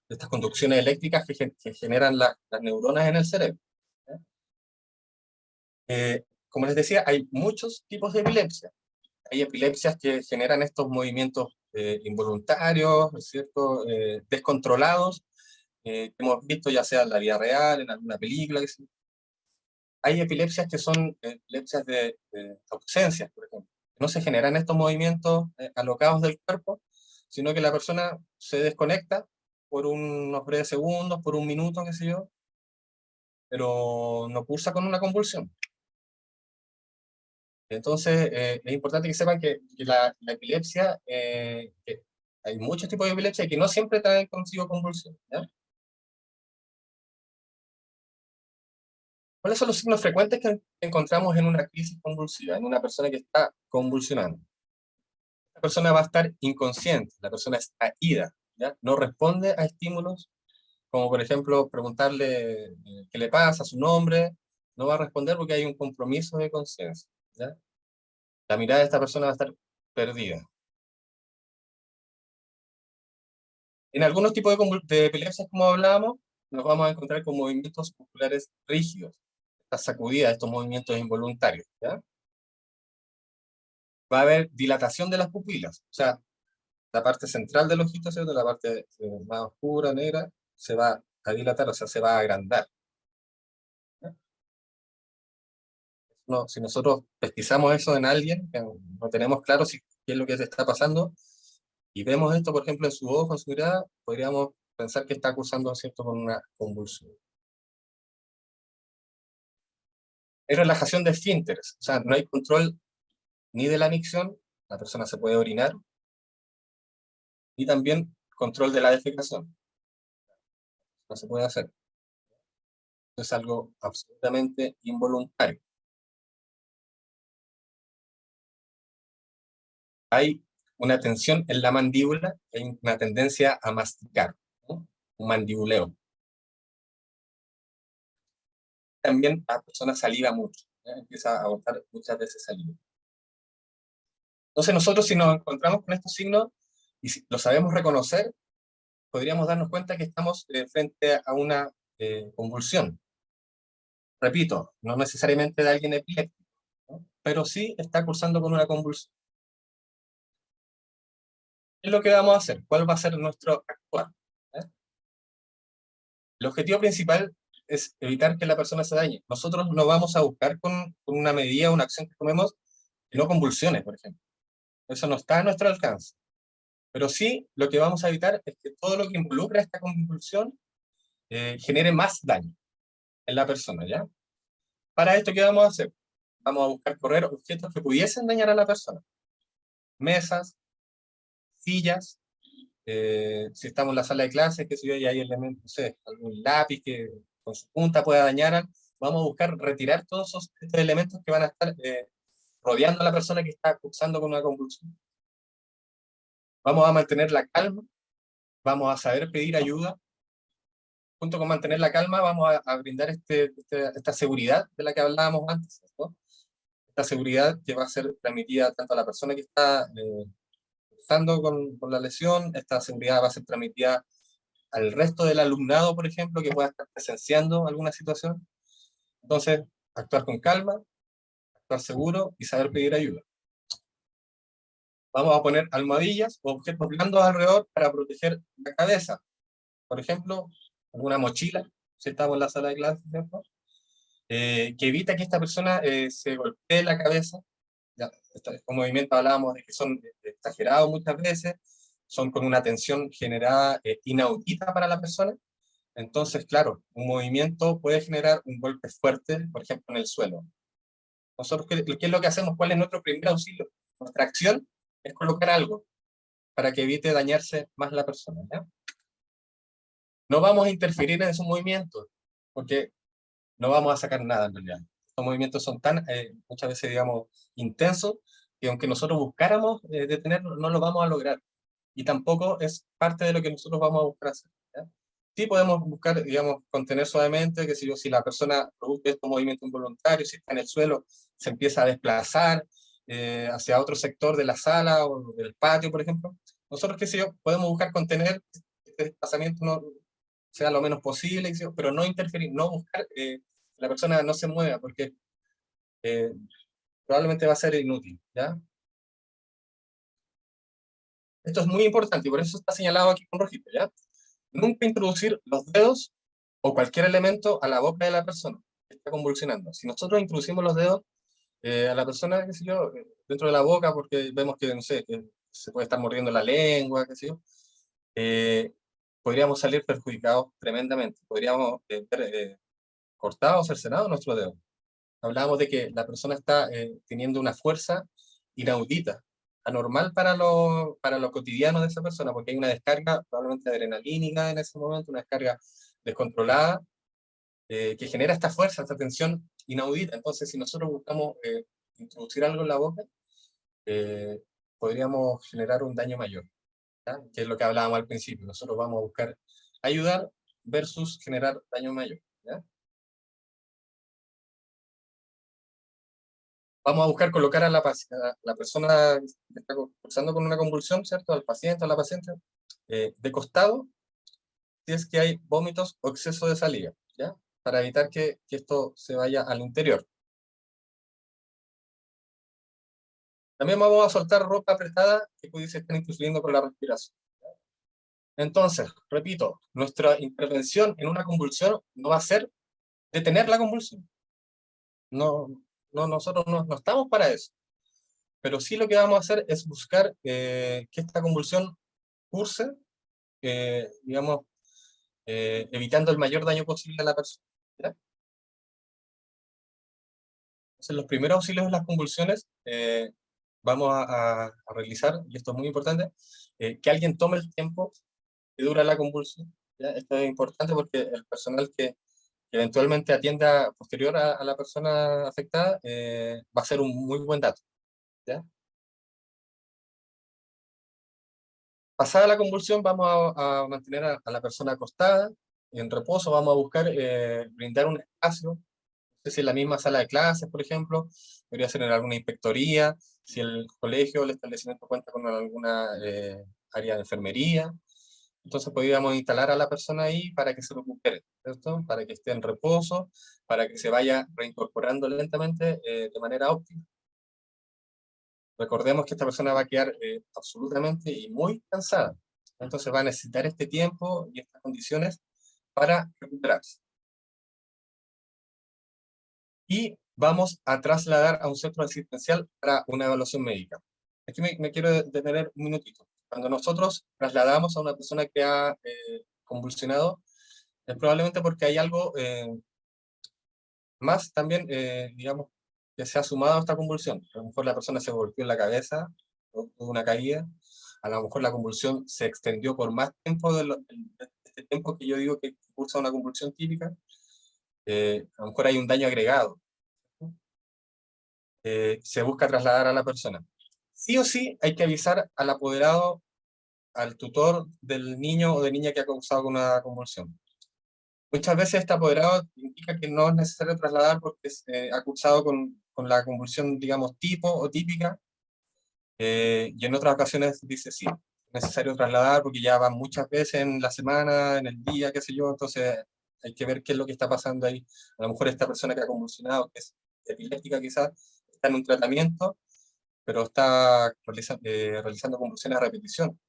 estas conducciones eléctricas que generan las neuronas en el cerebro. Como les decía, hay muchos tipos de epilepsia. Hay epilepsias que generan estos movimientos involuntarios, ¿no es cierto? Descontrolados, que hemos visto ya sea en la vida real, en alguna película. Hay epilepsias que son epilepsias de ausencias, por ejemplo. No se generan estos movimientos alocados del cuerpo, sino que la persona se desconecta por unos breves segundos, por un minuto, qué sé yo, pero no cursa con una convulsión. Entonces, es importante que sepan que la epilepsia, que hay muchos tipos de epilepsia que no siempre traen consigo convulsión, ¿ya? ¿Cuáles son los signos frecuentes que encontramos en una crisis convulsiva, en una persona que está convulsionando? La persona va a estar inconsciente, la persona está ida, ¿ya? No responde a estímulos, como por ejemplo preguntarle qué le pasa, su nombre, no va a responder porque hay un compromiso de conciencia, ¿ya? La mirada de esta persona va a estar perdida. En algunos tipos de epilepsias, como hablábamos, nos vamos a encontrar con movimientos musculares rígidos, estas sacudidas, estos movimientos involuntarios, ¿ya? Va a haber dilatación de las pupilas, o sea, la parte central del ojito, ¿cierto? La parte más oscura, negra, se va a dilatar, o sea, se va a agrandar, ¿ya? No, si nosotros pesquisamos eso en alguien, que no tenemos claro qué es lo que se está pasando, y vemos esto, por ejemplo, en su ojo, en su mirada, podríamos pensar que está cursando, ¿cierto?, con una convulsión. Hay relajación de esfínteres, o sea, no hay control ni de la micción, la persona se puede orinar, y también control de la defecación, no se puede hacer. Es algo absolutamente involuntario. Hay una tensión en la mandíbula, hay una tendencia a masticar, ¿no? Un mandibuleo. También la persona saliva mucho, ¿ya? Empieza a botar muchas veces saliva. Entonces nosotros, si nos encontramos con estos signos y si lo sabemos reconocer, podríamos darnos cuenta que estamos frente a una convulsión. Repito, no necesariamente de alguien epiléptico, ¿no? Pero sí está cursando con una convulsión. ¿Qué es lo que vamos a hacer? ¿Cuál va a ser nuestro actuar? ¿Eh? El objetivo principal es evitar que la persona se dañe. Nosotros no vamos a buscar con una medida, una acción que tomemos, que no convulsiones, por ejemplo. Eso no está a nuestro alcance. Pero sí, lo que vamos a evitar es que todo lo que involucra esta convulsión genere más daño en la persona, ¿ya? Para esto, ¿qué vamos a hacer? Vamos a buscar correr objetos que pudiesen dañar a la persona. Mesas, sillas, si estamos en la sala de clases, que si hay elementos, no sé, algún lápiz que con su punta pueda dañar, vamos a buscar retirar todos estos elementos que van a estar rodeando a la persona que está cursando con una convulsión. Vamos a mantener la calma, vamos a saber pedir ayuda. Junto con mantener la calma, vamos a brindar esta seguridad de la que hablábamos antes, ¿no? Esta seguridad que va a ser transmitida tanto a la persona que está cursando con la lesión, esta seguridad va a ser transmitida al resto del alumnado, por ejemplo, que pueda estar presenciando alguna situación. Entonces, actuar con calma, actuar seguro y saber pedir ayuda. Vamos a poner almohadillas o objetos blandos alrededor para proteger la cabeza. Por ejemplo, alguna mochila, si estamos en la sala de clases, ¿cierto? Que evita que esta persona se golpee la cabeza. Ya, estos movimientos hablábamos de que son exagerados muchas veces, son con una tensión generada inaudita para la persona. Entonces, claro, un movimiento puede generar un golpe fuerte, por ejemplo, en el suelo. Nosotros, ¿qué es lo que hacemos? ¿Cuál es nuestro primer auxilio? Nuestra acción es colocar algo para que evite dañarse más la persona, ¿ya? No vamos a interferir en esos movimientos, porque no vamos a sacar nada en realidad. Estos movimientos son tan, muchas veces, digamos, intensos, que aunque nosotros buscáramos detenerlo, no lo vamos a lograr. Y tampoco es parte de lo que nosotros vamos a buscar hacer, ¿ya? Sí podemos buscar, digamos, contener suavemente, que si la persona produce estos movimientos involuntarios, si está en el suelo, se empieza a desplazar hacia otro sector de la sala o del patio, por ejemplo. Nosotros, podemos buscar contener este desplazamiento no sea lo menos posible, pero no interferir, no buscar que la persona no se mueva, porque eh, probablemente va a ser inútil, ¿ya? Esto es muy importante y por eso está señalado aquí con rojito, ¿ya? Nunca introducir los dedos o cualquier elemento a la boca de la persona que está convulsionando. Si nosotros introducimos los dedos a la persona, qué sé yo, dentro de la boca, porque vemos que, no sé, que se puede estar mordiendo la lengua, qué sé yo, eh, podríamos salir perjudicados tremendamente. Podríamos ver cortados o cercenados nuestros dedos. Hablábamos de que la persona está teniendo una fuerza inaudita, anormal para lo cotidiano de esa persona, porque hay una descarga probablemente adrenalínica en ese momento, una descarga descontrolada, que genera esta fuerza, esta tensión inaudita. Entonces, si nosotros buscamos introducir algo en la boca, eh, podríamos generar un daño mayor, ¿ya? Que es lo que hablábamos al principio. Nosotros vamos a buscar ayudar versus generar daño mayor, ¿ya? Vamos a buscar colocar a la persona que está cursando con una convulsión, ¿cierto? Al paciente o a la paciente, de costado, si es que hay vómitos o exceso de saliva, ¿ya? Para evitar que esto se vaya al interior. También vamos a soltar ropa apretada que pudiese estar interfiriendo con la respiración. Entonces, repito, nuestra intervención en una convulsión no va a ser detener la convulsión. No, nosotros no estamos para eso. Pero sí lo que vamos a hacer es buscar que esta convulsión curse, digamos, evitando el mayor daño posible a la persona, ¿ya? Entonces, los primeros auxilios en las convulsiones vamos a realizar, y esto es muy importante, que alguien tome el tiempo que dura la convulsión, ¿ya? Esto es importante porque el personal que eventualmente atienda posterior a la persona afectada va a ser un muy buen dato, ¿ya? Pasada la convulsión, vamos a mantener a la persona acostada, en reposo, vamos a buscar brindar un espacio, no sé si en la misma sala de clases, por ejemplo, podría ser en alguna inspectoría, si el colegio o el establecimiento cuenta con alguna área de enfermería, entonces podríamos instalar a la persona ahí para que se recupere, ¿cierto? Para que esté en reposo, para que se vaya reincorporando lentamente de manera óptima. Recordemos que esta persona va a quedar absolutamente y muy cansada. Entonces va a necesitar este tiempo y estas condiciones para recuperarse. Y vamos a trasladar a un centro asistencial para una evaluación médica. Aquí me quiero detener un minutito. Cuando nosotros trasladamos a una persona que ha convulsionado, es probablemente porque hay algo más también, digamos, que se ha sumado a esta convulsión. A lo mejor la persona se golpeó en la cabeza, o tuvo una caída, a lo mejor la convulsión se extendió por más tiempo de este tiempo que yo digo que cursa una convulsión típica, a lo mejor hay un daño agregado, se busca trasladar a la persona. Sí o sí hay que avisar al apoderado, al tutor del niño o de niña que ha causado una convulsión. Muchas veces este apoderado indica que no es necesario trasladar porque ha cursado con la convulsión, digamos, tipo o típica, y en otras ocasiones dice sí, es necesario trasladar porque ya van muchas veces en la semana, en el día, qué sé yo, entonces hay que ver qué es lo que está pasando ahí. A lo mejor esta persona que ha convulsionado, que es epiléptica quizás, está en un tratamiento, pero está realizando convulsiones a repetición.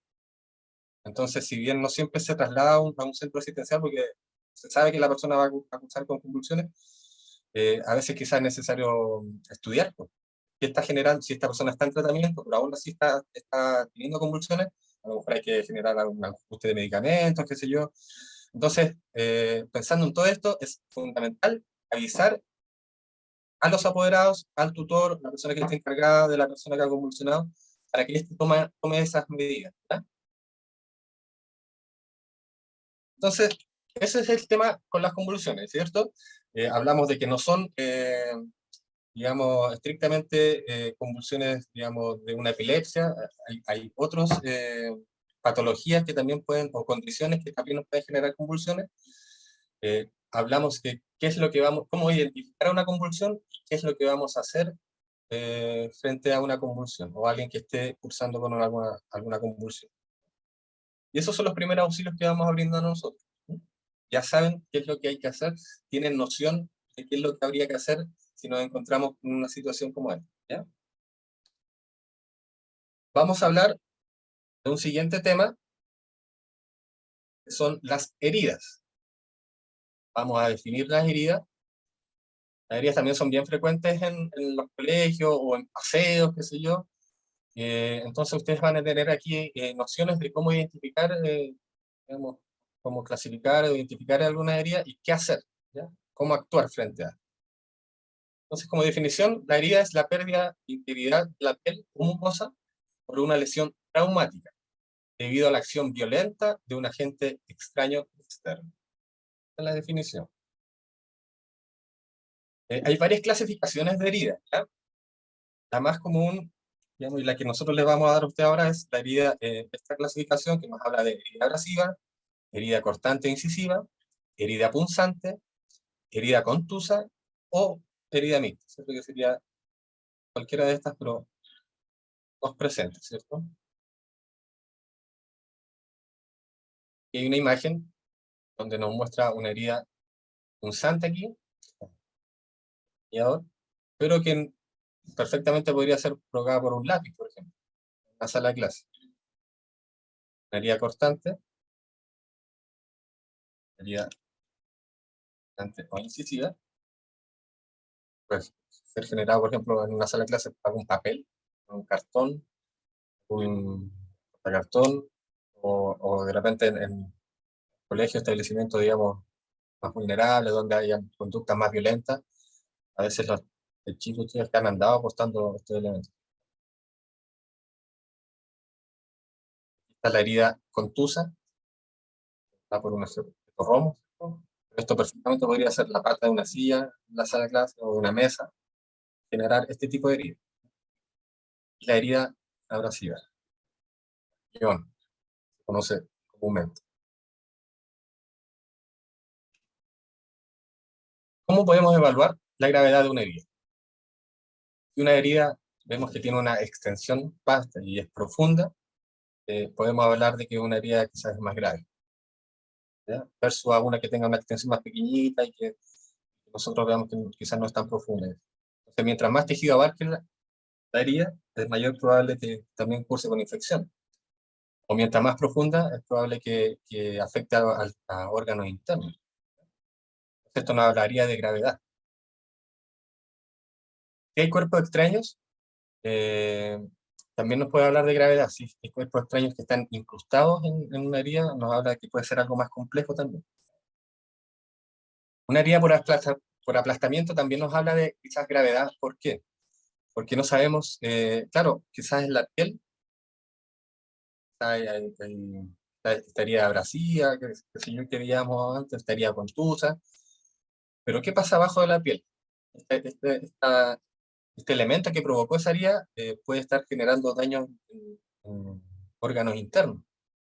Entonces, si bien no siempre se traslada a un centro asistencial porque se sabe que la persona va a cursar con convulsiones, a veces quizás es necesario estudiar, pues, qué está generando, si esta persona está en tratamiento, pero aún así está teniendo convulsiones, a lo mejor hay que generar algún ajuste de medicamentos, qué sé yo. Entonces, pensando en todo esto, es fundamental avisar a los apoderados, al tutor, la persona que está encargada de la persona que ha convulsionado, para que éste tome esas medidas, ¿ya? Entonces, ese es el tema con las convulsiones, ¿cierto? Hablamos de que no son, digamos, estrictamente convulsiones, digamos, de una epilepsia. Hay otros patologías que también pueden, o condiciones que también nos pueden generar convulsiones, hablamos de qué es lo que vamos, cómo identificar una convulsión y qué es lo que vamos a hacer frente a una convulsión, o alguien que esté cursando con alguna convulsión. Y esos son los primeros auxilios que vamos a brindar nosotros. Ya saben qué es lo que hay que hacer, tienen noción de qué es lo que habría que hacer si nos encontramos en una situación como esta, ¿ya? Vamos a hablar de un siguiente tema, que son las heridas. Vamos a definir las heridas. Las heridas también son bien frecuentes en los colegios o en paseos, qué sé yo. Entonces ustedes van a tener aquí nociones de cómo identificar, digamos, cómo clasificar o identificar alguna herida y qué hacer, ¿ya? Cómo actuar frente a. Entonces, como definición, la herida es la pérdida de integridad de la piel o mucosa por una lesión traumática, debido a la acción violenta de un agente extraño externo. Esa es la definición. Hay varias clasificaciones de heridas, ¿ya? La más común, digamos, y la que nosotros les vamos a dar a usted ahora es la herida, esta clasificación que nos habla de herida abrasiva, herida cortante e incisiva, herida punzante, herida contusa o herida mixta, ¿cierto? Que sería cualquiera de estas, pero dos presentes, ¿cierto? Y hay una imagen donde nos muestra una herida punzante aquí, pero que perfectamente podría ser provocada por un lápiz, por ejemplo, en la sala de clase. Una herida cortante, herida cortante o incisiva, pues ser generado, por ejemplo, en una sala de clase por algún papel, un cartón, un cartón, o de repente en colegios, establecimientos, digamos, más vulnerables, donde haya conductas más violentas, a veces los chicos que han andado apostando estos elementos. Esta es la herida contusa, está por un efecto romo. Esto perfectamente podría ser la pata de una silla, la sala de clase o de una mesa, generar este tipo de herida. La herida abrasiva, guión, se conoce comúnmente. ¿Cómo podemos evaluar la gravedad de una herida? Si una herida vemos que tiene una extensión vasta y es profunda, podemos hablar de que una herida quizás es más grave, ¿ya? Versus a una que tenga una extensión más pequeñita y que nosotros veamos que quizás no es tan profunda. Entonces, mientras más tejido abarque la herida, es mayor probable que también curse con infección. O mientras más profunda, es probable que afecte a órganos internos. Esto nos hablaría de gravedad. Si hay cuerpos extraños, también nos puede hablar de gravedad. Si hay cuerpos extraños que están incrustados en una herida, nos habla de que puede ser algo más complejo también. Una herida por aplastamiento también nos habla de quizás gravedad. ¿Por qué? Porque no sabemos, claro, quizás en la piel estaría abrasiva, que si yo queríamos antes, estaría contusa, pero ¿qué pasa abajo de la piel? Este elemento que provocó esa herida puede estar generando daños en órganos internos,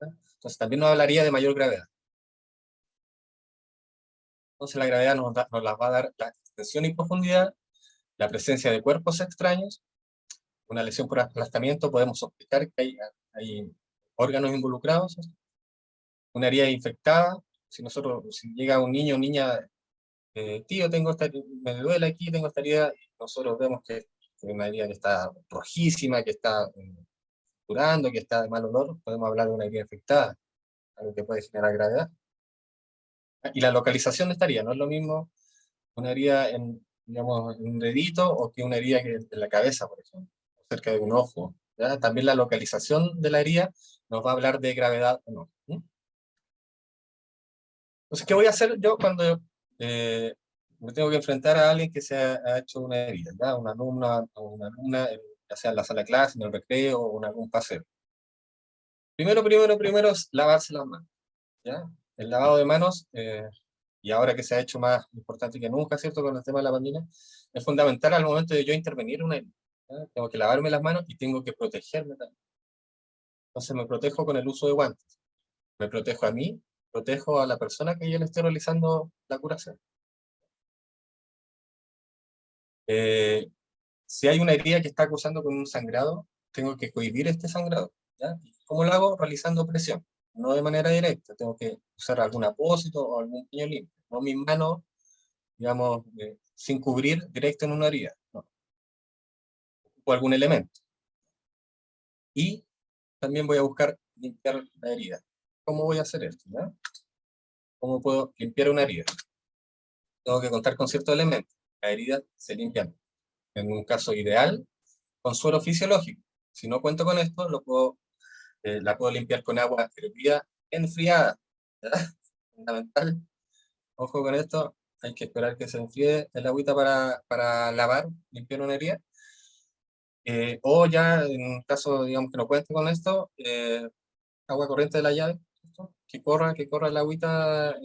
¿ya? Entonces también nos hablaría de mayor gravedad. Entonces la gravedad nos la va a dar la extensión y profundidad, la presencia de cuerpos extraños, una lesión por aplastamiento, podemos sospechar que hay órganos involucrados, una herida infectada, si llega un niño o niña, tío, me duele aquí, tengo esta herida, y nosotros vemos que es una herida que está rojísima, que está curando, que está de mal olor, podemos hablar de una herida infectada, algo que puede generar gravedad. Y la localización de esta herida, no es lo mismo una herida digamos, en un dedito o que una herida en la cabeza, por ejemplo, cerca de un ojo, ¿ya? También la localización de la herida nos va a hablar de gravedad o no. Entonces, ¿qué voy a hacer yo cuando me tengo que enfrentar a alguien que se ha hecho una herida, ¿ya? Una alumna o una alumna, ya sea en la sala de clase, en el recreo o en algún paseo? Primero es lavarse las manos, ¿ya? El lavado de manos, y ahora que se ha hecho más importante que nunca, ¿cierto? Con el tema de la pandemia, es fundamental al momento de yo intervenir una herida, ¿ya? Tengo que lavarme las manos y tengo que protegerme también. Entonces me protejo con el uso de guantes. Me protejo a mí, protejo a la persona que yo le estoy realizando la curación. Si hay una herida que está acusando con un sangrado, tengo que cohibir este sangrado. ¿Ya? ¿Cómo lo hago? Realizando presión, no de manera directa. Tengo que usar algún apósito o algún paño limpio, no mis manos, digamos, sin cubrir directo en una herida, no. O algún elemento. Y también voy a buscar limpiar la herida. ¿Cómo voy a hacer esto? ¿Ya? ¿Cómo puedo limpiar una herida? Tengo que contar con ciertos elementos. Las heridas se limpian, en un caso ideal, con suero fisiológico. Si no cuento con esto, la puedo limpiar con agua hervida enfriada. ¿Ya? Fundamental. Ojo con esto, hay que esperar que se enfríe el agüita para lavar, limpiar una herida. O ya, en un caso, digamos, que no cuente con esto, agua corriente de la llave, ¿cierto? Que corra el agüita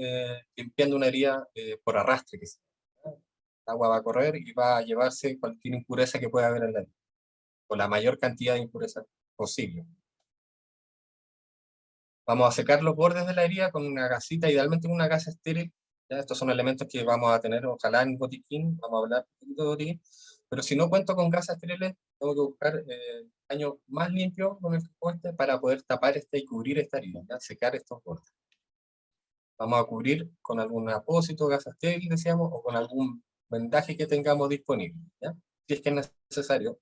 limpiando una herida por arrastre. El agua va a correr y va a llevarse cualquier impureza que pueda haber en la herida, o la mayor cantidad de impureza posible. Vamos a secar los bordes de la herida con una gasita, idealmente con una gasa estéril. ¿Ya? Estos son elementos que vamos a tener, ojalá, en botiquín, vamos a hablar un poquito de botiquín, pero si no cuento con gasas estériles, tengo que buscar paño más limpio con el que para poder tapar y cubrir esta herida, ¿ya? Secar estos bordes. Vamos a cubrir con algún apósito, gasa estéril, decíamos, o con algún vendaje que tengamos disponible, ¿ya? Si es que es necesario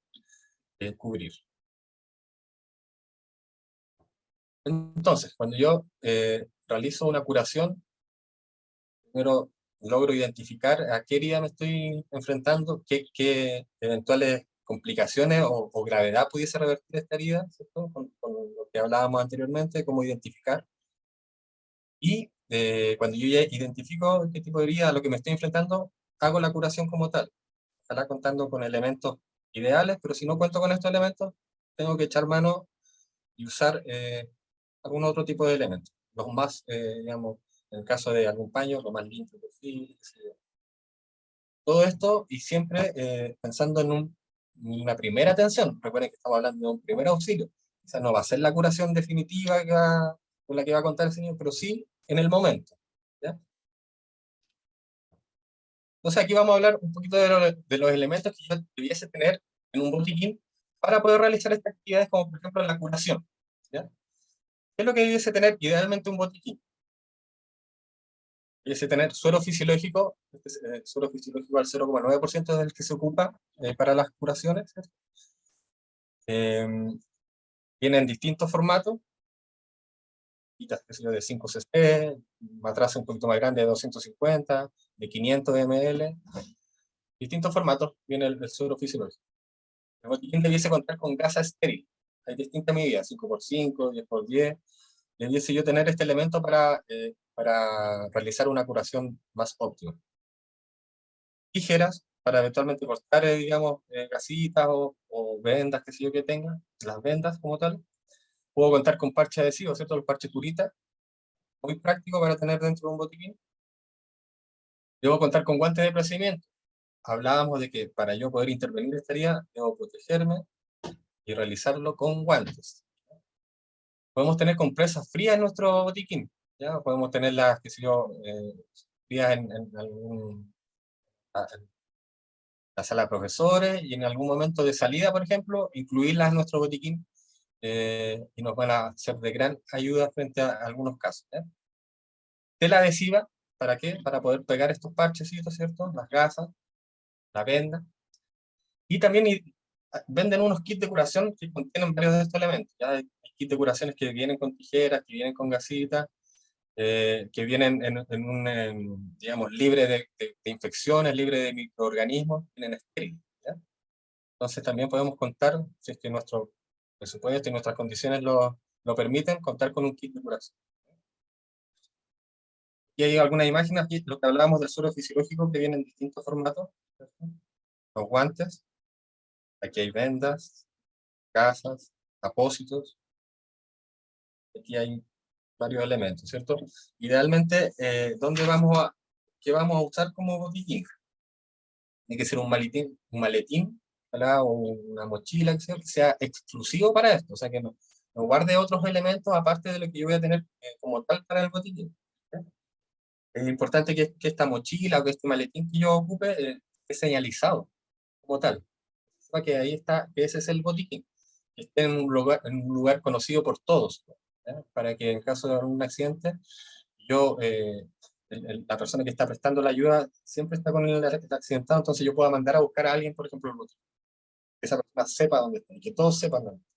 cubrir. Entonces, cuando yo realizo una curación, primero logro identificar a qué herida me estoy enfrentando, qué eventuales complicaciones o gravedad pudiese revertir esta herida, ¿cierto? Con lo que hablábamos anteriormente, cómo identificar. Y cuando yo ya identifico qué tipo de herida a lo que me estoy enfrentando, hago la curación como tal. Ojalá contando con elementos ideales, pero si no cuento con estos elementos, tengo que echar mano y usar algún otro tipo de elementos. Los más, digamos, en el caso de algún paño, lo más limpio posible. Todo esto y siempre pensando en una primera atención. Recuerden que estamos hablando de un primer auxilio. O sea, no va a ser la curación definitiva con la que va a contar el señor, pero sí en el momento. ¿Ya? Entonces aquí vamos a hablar un poquito de los elementos que yo debiese tener en un botiquín para poder realizar estas actividades, como por ejemplo la curación. ¿Ya? ¿Qué es lo que debiese tener idealmente un botiquín? Debiese tener suero fisiológico, suero fisiológico al 0,9% del que se ocupa para las curaciones. ¿Cierto? Vienen distintos formatos, de 5 cc, matraces un poquito más grande de 250, de 500 ml, distintos formatos, viene el suero fisiológico. El botiquín debiese contar con gasa estéril, hay distintas medidas, 5x5, 10x10, debiese yo tener este elemento para realizar una curación más óptima. Tijeras, para eventualmente cortar, digamos, gasitas o vendas, que sé yo que tenga, las vendas como tal. Puedo contar con parche adhesivo, ¿cierto? El parche curita, muy práctico para tener dentro de un botiquín. Debo contar con guantes de procedimiento. Hablábamos de que para yo poder intervenir esta herida, debo protegerme y realizarlo con guantes. Podemos tener compresas frías en nuestro botiquín, ¿ya? Podemos tenerlas, qué sé yo, frías en la sala de profesores y en algún momento de salida, por ejemplo, incluirlas en nuestro botiquín y nos van a ser de gran ayuda frente a algunos casos. ¿Ya? Tela adhesiva, ¿para qué? Para poder pegar estos parchecitos, ¿cierto? Las gasas, la venda. Y también venden unos kits de curación que contienen varios de estos elementos. ¿Ya? Hay kits de curaciones que vienen con tijeras, que vienen con gasitas, que vienen digamos, libre de infecciones, libre de microorganismos, vienen estériles. ¿Ya? Entonces también podemos contar, si es que nuestro presupuesto y nuestras condiciones lo permiten, contar con un kit de curación. Y hay algunas imágenes aquí, lo que hablábamos del suero fisiológico, que viene en distintos formatos, ¿cierto? Los guantes, aquí hay vendas, gasas, apósitos, aquí hay varios elementos, ¿cierto? Idealmente, ¿qué vamos a usar como botiquín? Tiene que ser un maletín, ¿verdad? O una mochila que sea exclusivo para esto, o sea, que no guarde otros elementos aparte de lo que yo voy a tener como tal para el botiquín. ¿Ya? Es importante que esta mochila o que este maletín que yo ocupe esté señalizado como tal. Sepa que ahí está, que ese es el botiquín, que esté en un lugar conocido por todos, ¿ya? Para que en caso de algún accidente, yo, la persona que está prestando la ayuda siempre está con el accidentado, entonces yo pueda mandar a buscar a alguien, por ejemplo, el botiquín. Que esa persona sepa dónde está y que todos sepan dónde está.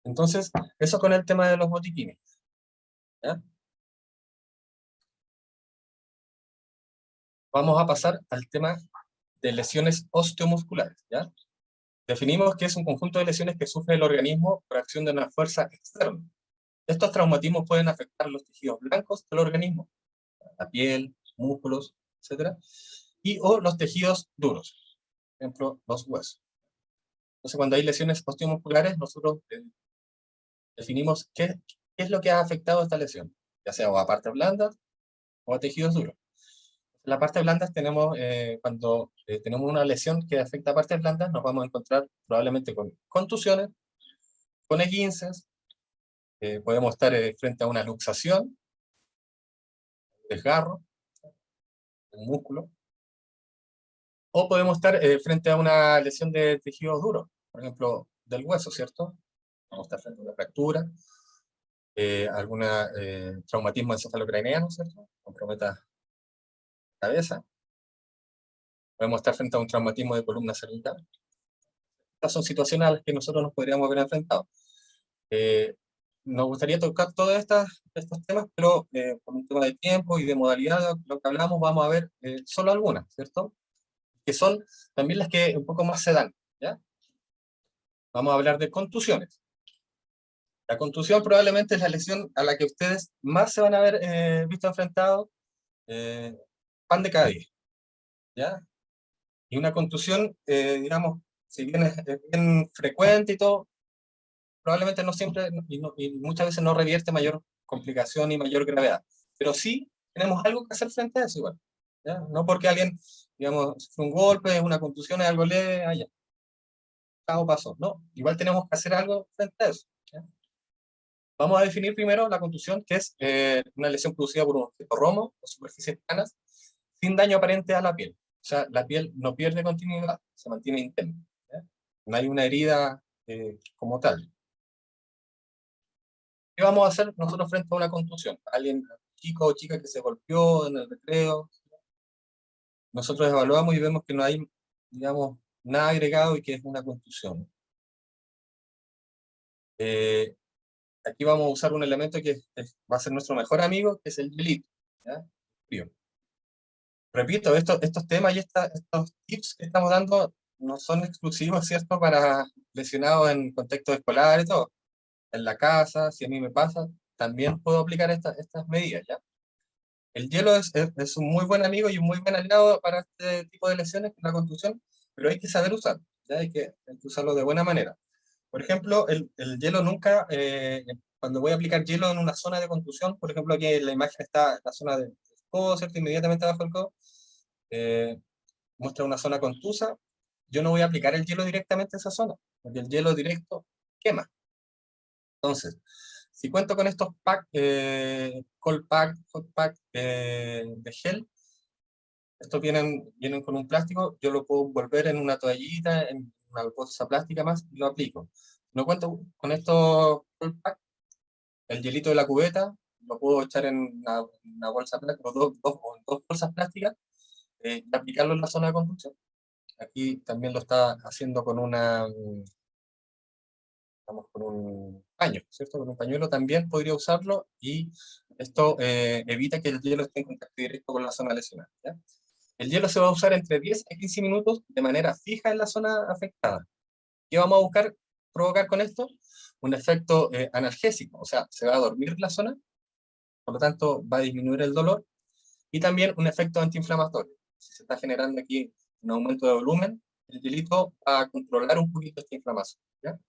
Entonces, eso con el tema de los botiquines. ¿Ya? Vamos a pasar al tema de lesiones osteomusculares. ¿Ya? Definimos que es un conjunto de lesiones que sufre el organismo por acción de una fuerza externa. Estos traumatismos pueden afectar los tejidos blancos del organismo, la piel, músculos, etcétera, y o los tejidos duros, por ejemplo, los huesos. Entonces, cuando hay lesiones osteomusculares, nosotros definimos qué es lo que ha afectado a esta lesión, ya sea o a partes blandas o a tejidos duros. En la parte blandas tenemos, cuando tenemos una lesión que afecta a partes blandas, nos vamos a encontrar probablemente con contusiones, con esguinces, podemos estar frente a una luxación, desgarro, un músculo, o podemos estar frente a una lesión de tejidos duros, por ejemplo, del hueso, ¿cierto? Vamos a estar frente a una fractura, algún traumatismo encefalocraneano, ¿cierto? Comprometa la cabeza. Podemos estar frente a un traumatismo de columna cervical. Estas son situaciones a las que nosotros nos podríamos haber enfrentado. Nos gustaría tocar todos estos temas, pero por un tema de tiempo y de modalidad, lo que hablamos, vamos a ver solo algunas, ¿cierto? Que son también las que un poco más se dan, ¿ya? Vamos a hablar de contusiones. La contusión probablemente es la lesión a la que ustedes más se van a ver visto enfrentados, pan de cada día, ¿ya? Y una contusión, digamos, si bien es bien frecuente y todo, probablemente no siempre y muchas veces no revierte mayor complicación y mayor gravedad. Pero sí tenemos algo que hacer frente a eso igual, ¿ya? No porque alguien, digamos, sufre un golpe, una contusión, es algo leve, allá, chao, pasó. No, igual tenemos que hacer algo frente a eso, ¿ya? Vamos a definir primero la contusión, que es una lesión producida por un objeto romo o superficies planas sin daño aparente a la piel. O sea, la piel no pierde continuidad, se mantiene interna, ¿ya? No hay una herida como tal. ¿Qué vamos a hacer nosotros frente a una contusión? Alguien, chico o chica que se golpeó en el recreo, nosotros evaluamos y vemos que no hay, digamos, nada agregado y que es una contusión. Eh, Aquí vamos a usar un elemento que va a ser nuestro mejor amigo, que es el hielito, ¿ya? Frío. Repito, estos temas y estos tips que estamos dando no son exclusivos, ¿cierto?, para lesionados en contexto escolar y todo. En la casa, si a mí me pasa, también puedo aplicar estas medidas, ¿ya? El hielo es un muy buen amigo y un muy buen aliado para este tipo de lesiones, la contusión, pero hay que saber usarlo, ¿ya? Hay que usarlo de buena manera. Por ejemplo, el hielo nunca, cuando voy a aplicar hielo en una zona de contusión, por ejemplo, aquí en la imagen está la zona del codo, ¿cierto? Inmediatamente abajo del codo, eh, muestra una zona contusa, yo no voy a aplicar el hielo directamente a esa zona, porque el hielo directo quema. Entonces, si cuento con estos packs, cold pack, hot pack de gel, estos vienen con un plástico, yo lo puedo envolver en una toallita, en una bolsa plástica más, y lo aplico. No cuento con estos cold pack, el hielito de la cubeta, lo puedo echar en una bolsa plástica, o en dos bolsas plásticas, y aplicarlo en la zona de conducción. Aquí también lo está haciendo con vamos, con un paño, ¿cierto? Con un pañuelo también podría usarlo y esto evita que el hielo esté en contacto directo con la zona lesionada, ¿ya? El hielo se va a usar entre 10 a 15 minutos de manera fija en la zona afectada. ¿Qué vamos a buscar provocar con esto? Un efecto analgésico, o sea, se va a dormir la zona, por lo tanto va a disminuir el dolor, y también un efecto antiinflamatorio. Si se está generando aquí un aumento de volumen, el hielito va a controlar un poquito esta inflamación, ¿ya?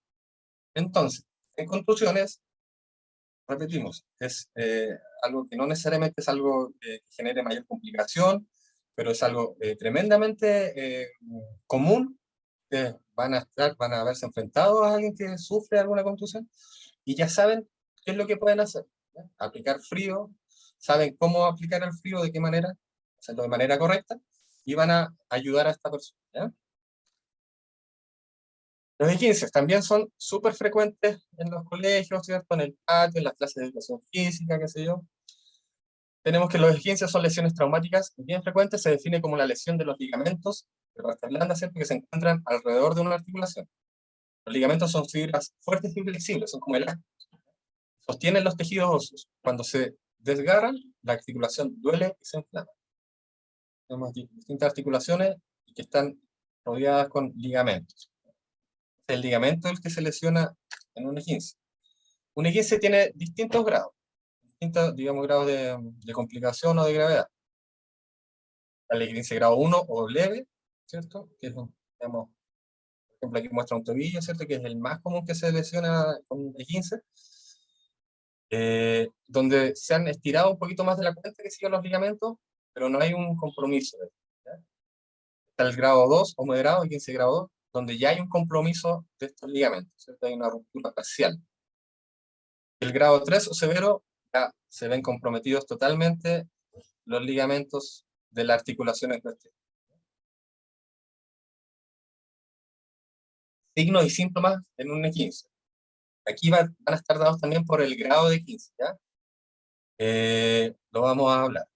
Entonces, en contusiones, repetimos, es algo que no necesariamente es algo que genere mayor complicación, pero es algo tremendamente común, van a verse enfrentados a alguien que sufre alguna contusión, y ya saben qué es lo que pueden hacer, ¿ya? Aplicar frío, saben cómo aplicar el frío, de qué manera, hacerlo de manera correcta, y van a ayudar a esta persona, ¿ya? Los E15 también son súper frecuentes en los colegios, ¿cierto? En el patio, en las clases de educación física, qué sé yo. Tenemos que los E15 son lesiones traumáticas bien frecuentes, se define como la lesión de los ligamentos de parte blanda, ¿cierto? Que se encuentran alrededor de una articulación. Los ligamentos son fibras fuertes y flexibles, son como elásticos. Sostienen los tejidos óseos. Cuando se desgarran, la articulación duele y se inflama. Tenemos distintas articulaciones que están rodeadas con ligamentos. El ligamento es el que se lesiona en un E15. Un E15 tiene distintos grados, distintos, digamos, grados de complicación o de gravedad. El E15 grado 1 o leve, ¿cierto? Que es, digamos, por ejemplo, aquí muestra un tobillo, ¿cierto? Que es el más común que se lesiona con E15. Donde se han estirado un poquito más de la cuenta que siguen los ligamentos, pero no hay un compromiso, ¿ya? Está el grado 2 o moderado, el 15 grado 2, donde ya hay un compromiso de estos ligamentos, ¿cierto? Hay una ruptura parcial. El grado 3 o severo, ya se ven comprometidos totalmente los ligamentos de la articulación en cuestión. Signos y síntomas en un E15. Aquí van a estar dados también por el grado de 15, ¿ya? Lo vamos a hablar.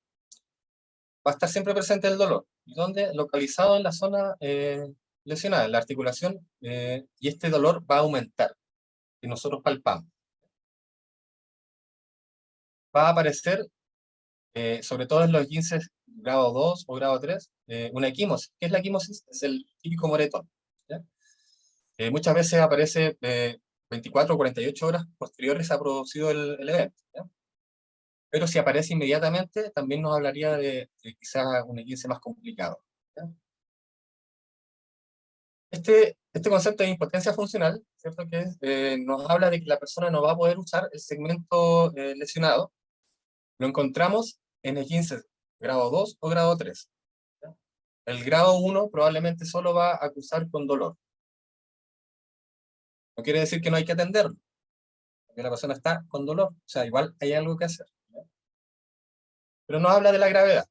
Va a estar siempre presente el dolor. ¿Y dónde? Localizado en la zona lesionada, en la articulación, y este dolor va a aumentar, y nosotros palpamos. Va a aparecer, sobre todo en los 15 grado 2 o grado 3, una equimosis. ¿Qué es la equimosis? Es el típico moretón, ¿ya? Muchas veces aparece 24 o 48 horas posteriores a producido el evento, ¿ya? Pero si aparece inmediatamente, también nos hablaría de quizás un E15 más complicado, ¿ya? Este concepto de impotencia funcional, ¿cierto? Que nos habla de que la persona no va a poder usar el segmento lesionado. Lo encontramos en E15 grado 2 o grado 3, ¿ya? El grado 1 probablemente solo va a acusar con dolor. No quiere decir que no hay que atenderlo, porque la persona está con dolor, o sea, igual hay algo que hacer, ¿ya? Pero no habla de la gravedad.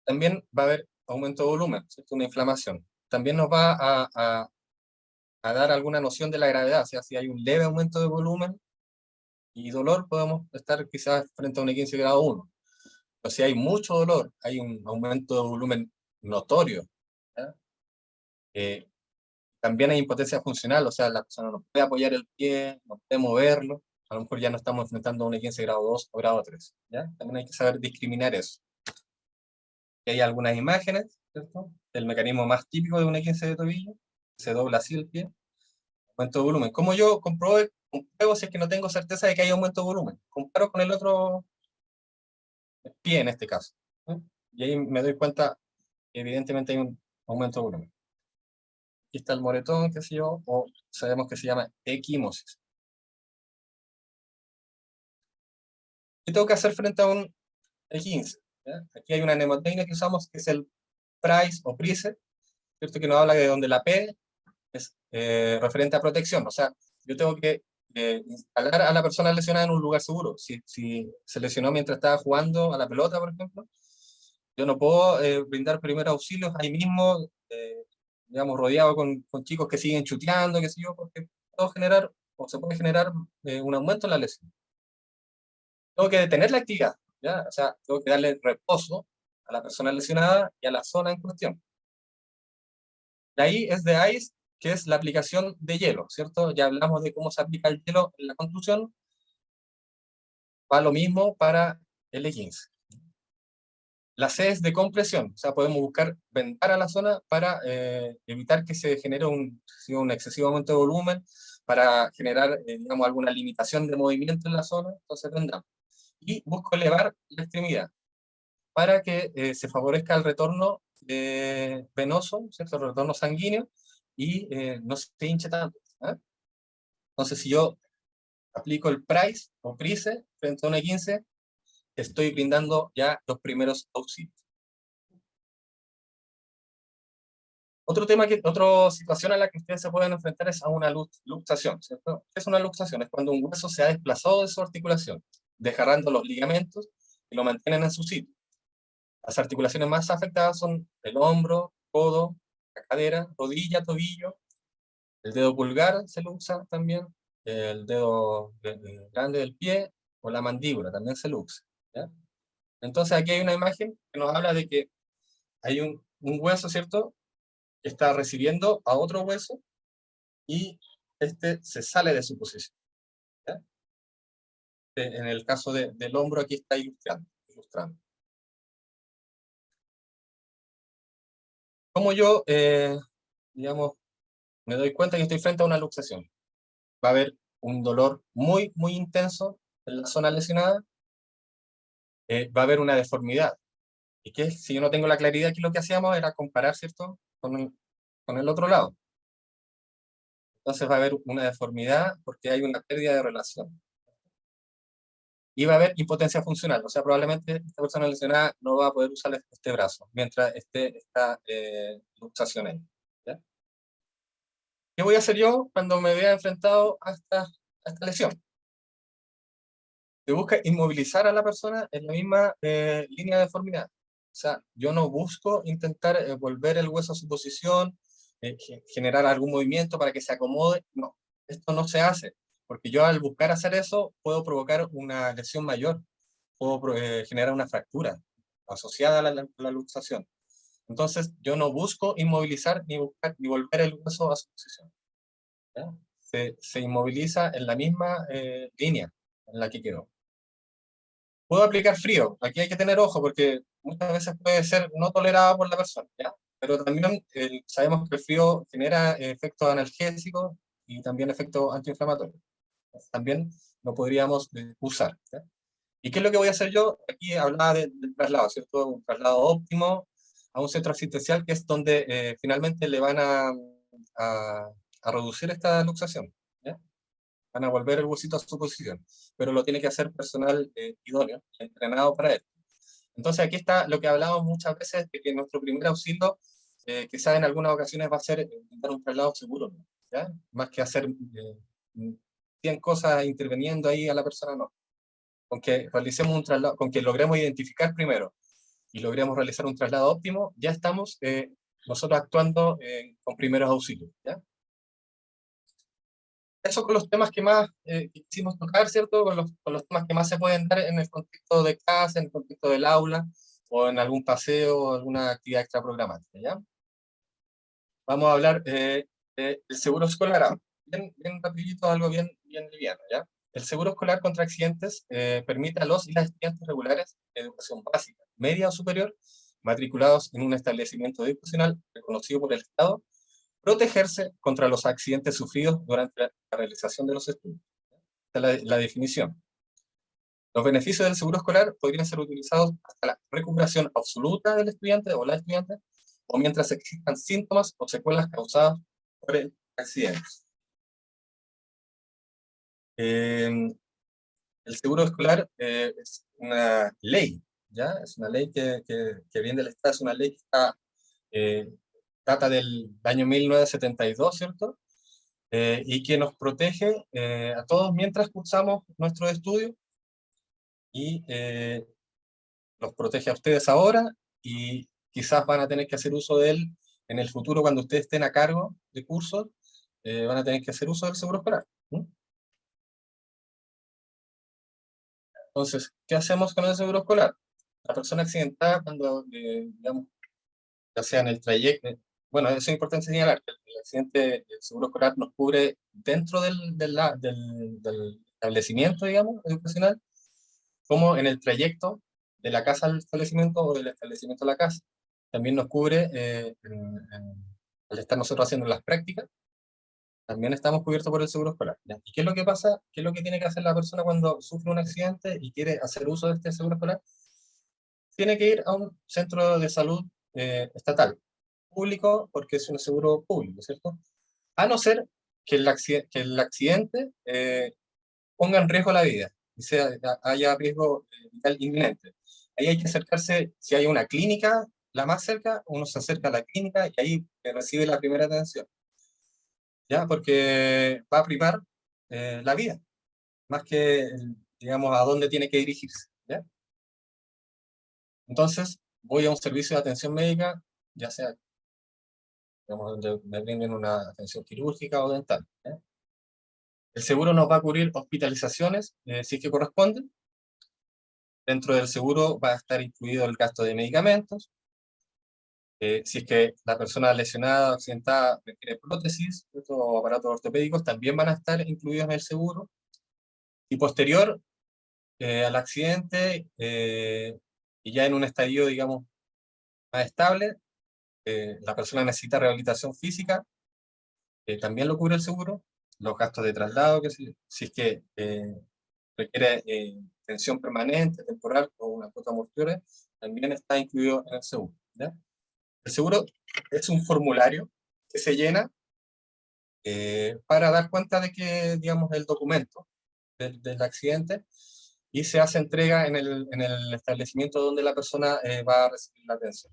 También va a haber aumento de volumen, ¿cierto? Una inflamación. También nos va a dar alguna noción de la gravedad, o sea, si hay un leve aumento de volumen y dolor, podemos estar quizás frente a un 15 grado 1. Pero si hay mucho dolor, hay un aumento de volumen notorio, ¿ya? También hay impotencia funcional, o sea, la persona no puede apoyar el pie, no puede moverlo, a lo mejor ya no estamos enfrentando a un 15 grado 2 o grado 3, ¿ya? También hay que saber discriminar eso. Y hay algunas imágenes, ¿cierto? El mecanismo más típico de un 15 de tobillo, se dobla así el pie, aumento de volumen. ¿Cómo yo compruebo si es que no tengo certeza de que hay aumento de volumen? Comparo con el otro pie en este caso, ¿no? Y ahí me doy cuenta que evidentemente hay un aumento de volumen. Aquí está el moretón, qué sé yo, o sabemos que se llama equimosis. ¿Qué tengo que hacer frente a un E15? ¿Ya? Aquí hay una mnemotecnia que usamos, que es el PRICE o PRICE, ¿cierto? Que nos habla de donde la P es referente a protección. O sea, yo tengo que instalar a la persona lesionada en un lugar seguro. Si se lesionó mientras estaba jugando a la pelota, por ejemplo, yo no puedo brindar primeros auxilios ahí mismo, digamos, rodeado con chicos que siguen chuteando, qué sé yo, porque puedo generar, o se puede generar un aumento en la lesión. Tengo que detener la actividad, ¿ya? O sea, tengo que darle reposo a la persona lesionada y a la zona en cuestión. De ahí es de ICE, que es la aplicación de hielo, ¿cierto? Ya hablamos de cómo se aplica el hielo en la contusión, va lo mismo para el E15. La C es de compresión, o sea, podemos buscar vendar a la zona para evitar que se genere un excesivo aumento de volumen, para generar, digamos, alguna limitación de movimiento en la zona, entonces vendamos. Y busco elevar la extremidad para que se favorezca el retorno venoso, ¿cierto? El retorno sanguíneo, y no se hinche tanto, ¿eh? Entonces, si yo aplico el PRICE o PRICE frente a una 15, estoy brindando ya los primeros auxilios. Otra situación a la que ustedes se pueden enfrentar es a una luxación, ¿cierto? ¿Qué es una luxación? Es cuando un hueso se ha desplazado de su articulación, desgarrando los ligamentos y lo mantienen en su sitio. Las articulaciones más afectadas son el hombro, codo, la cadera, rodilla, tobillo, el dedo pulgar se luxa también, el dedo grande del pie o la mandíbula también se luxa, ¿ya? Entonces aquí hay una imagen que nos habla de que hay un hueso, ¿cierto?, que está recibiendo a otro hueso y este se sale de su posición, ¿ya? En el caso del hombro aquí está ilustrando. Como yo, digamos, me doy cuenta que estoy frente a una luxación. Va a haber un dolor muy, muy intenso en la zona lesionada, va a haber una deformidad. Y que si yo no tengo la claridad, aquí lo que hacíamos era comparar, ¿cierto?, con el otro lado. Entonces va a haber una deformidad porque hay una pérdida de relación. Y va a haber impotencia funcional, o sea, probablemente esta persona lesionada no va a poder usar este brazo mientras esté esta luxación ahí, ¿ya? ¿Qué voy a hacer yo cuando me vea enfrentado a esta lesión? Se busca inmovilizar a la persona en la misma línea de deformidad. O sea, yo no busco intentar volver el hueso a su posición, generar algún movimiento para que se acomode. No, esto no se hace, porque yo al buscar hacer eso puedo provocar una lesión mayor, puedo generar una fractura asociada a la luxación. Entonces, yo no busco inmovilizar ni volver el hueso a su posición, ¿ya? Se inmoviliza en la misma línea en la que quedó. Puedo aplicar frío. Aquí hay que tener ojo porque muchas veces puede ser no tolerado por la persona, ¿ya? Pero también sabemos que el frío genera efectos analgésicos y también efectos antiinflamatorios. También lo podríamos usar, ¿ya? ¿Y qué es lo que voy a hacer yo? Aquí hablaba del traslado, ¿cierto? Un traslado óptimo a un centro asistencial que es donde finalmente le van a reducir esta luxación, ¿ya? Van a volver el huesito a su posición, pero lo tiene que hacer personal idóneo, entrenado para él. Entonces aquí está lo que hablamos muchas veces, de que nuestro primer auxilio, quizás en algunas ocasiones va a ser dar un traslado seguro, ¿ya? Más que hacer 100 cosas interviniendo ahí a la persona, no. Con que realicemos un traslado, con que logremos identificar primero y logremos realizar un traslado óptimo, ya estamos nosotros actuando con primeros auxilios, ¿ya? Eso con los temas que más quisimos tocar, ¿cierto? Con los temas que más se pueden dar en el contexto de clase, en el contexto del aula, o en algún paseo, o alguna actividad extraprogramática, ¿ya? Vamos a hablar del seguro escolar. Bien rapidito, algo bien liviano, ¿ya? El seguro escolar contra accidentes permite a los y las estudiantes regulares de educación básica, media o superior, matriculados en un establecimiento educacional reconocido por el Estado, protegerse contra los accidentes sufridos durante la realización de los estudios. Esta es la definición. Los beneficios del seguro escolar podrían ser utilizados hasta la recuperación absoluta del estudiante o la estudiante, o mientras existan síntomas o secuelas causadas por el accidente. El seguro escolar es una ley, ¿ya? Es una ley que viene del Estado, es una ley que está, data del año 1972, ¿cierto? Y que nos protege a todos mientras cursamos nuestro estudio y los protege a ustedes ahora y quizás van a tener que hacer uso de él en el futuro cuando ustedes estén a cargo de cursos, van a tener que hacer uso del seguro escolar. Entonces, ¿qué hacemos con el seguro escolar? La persona accidentada cuando, digamos, ya sea en el trayecto, bueno, eso es importante señalar, que el accidente, el seguro escolar nos cubre dentro del establecimiento, digamos, educacional, como en el trayecto de la casa al establecimiento o del establecimiento a la casa. También nos cubre, al estar nosotros haciendo las prácticas, también estamos cubiertos por el seguro escolar, ¿ya? ¿Y qué es lo que pasa? ¿Qué es lo que tiene que hacer la persona cuando sufre un accidente y quiere hacer uso de este seguro escolar? Tiene que ir a un centro de salud estatal, público, porque es un seguro público, ¿cierto? A no ser que el accidente ponga en riesgo la vida, y haya riesgo vital inminente. Ahí hay que acercarse, si hay una clínica la más cerca, uno se acerca a la clínica y ahí recibe la primera atención, ¿ya? Porque va a primar la vida, más que, digamos, a dónde tiene que dirigirse, ¿ya? Entonces, voy a un servicio de atención médica, ya sea, digamos, donde me brinden una atención quirúrgica o dental, ¿ya? El seguro nos va a cubrir hospitalizaciones, si es que corresponden. Dentro del seguro va a estar incluido el gasto de medicamentos. Si es que la persona lesionada o accidentada requiere prótesis o aparatos ortopédicos, también van a estar incluidos en el seguro. Y posterior al accidente, y ya en un estadio, digamos, más estable, la persona necesita rehabilitación física, también lo cubre el seguro. Los gastos de traslado, que si es que requiere tensión permanente, temporal o una cuota mortuoria, también está incluido en el seguro, ¿ya? El seguro es un formulario que se llena para dar cuenta de que, digamos, el documento del accidente, y se hace entrega en el establecimiento donde la persona va a recibir la atención.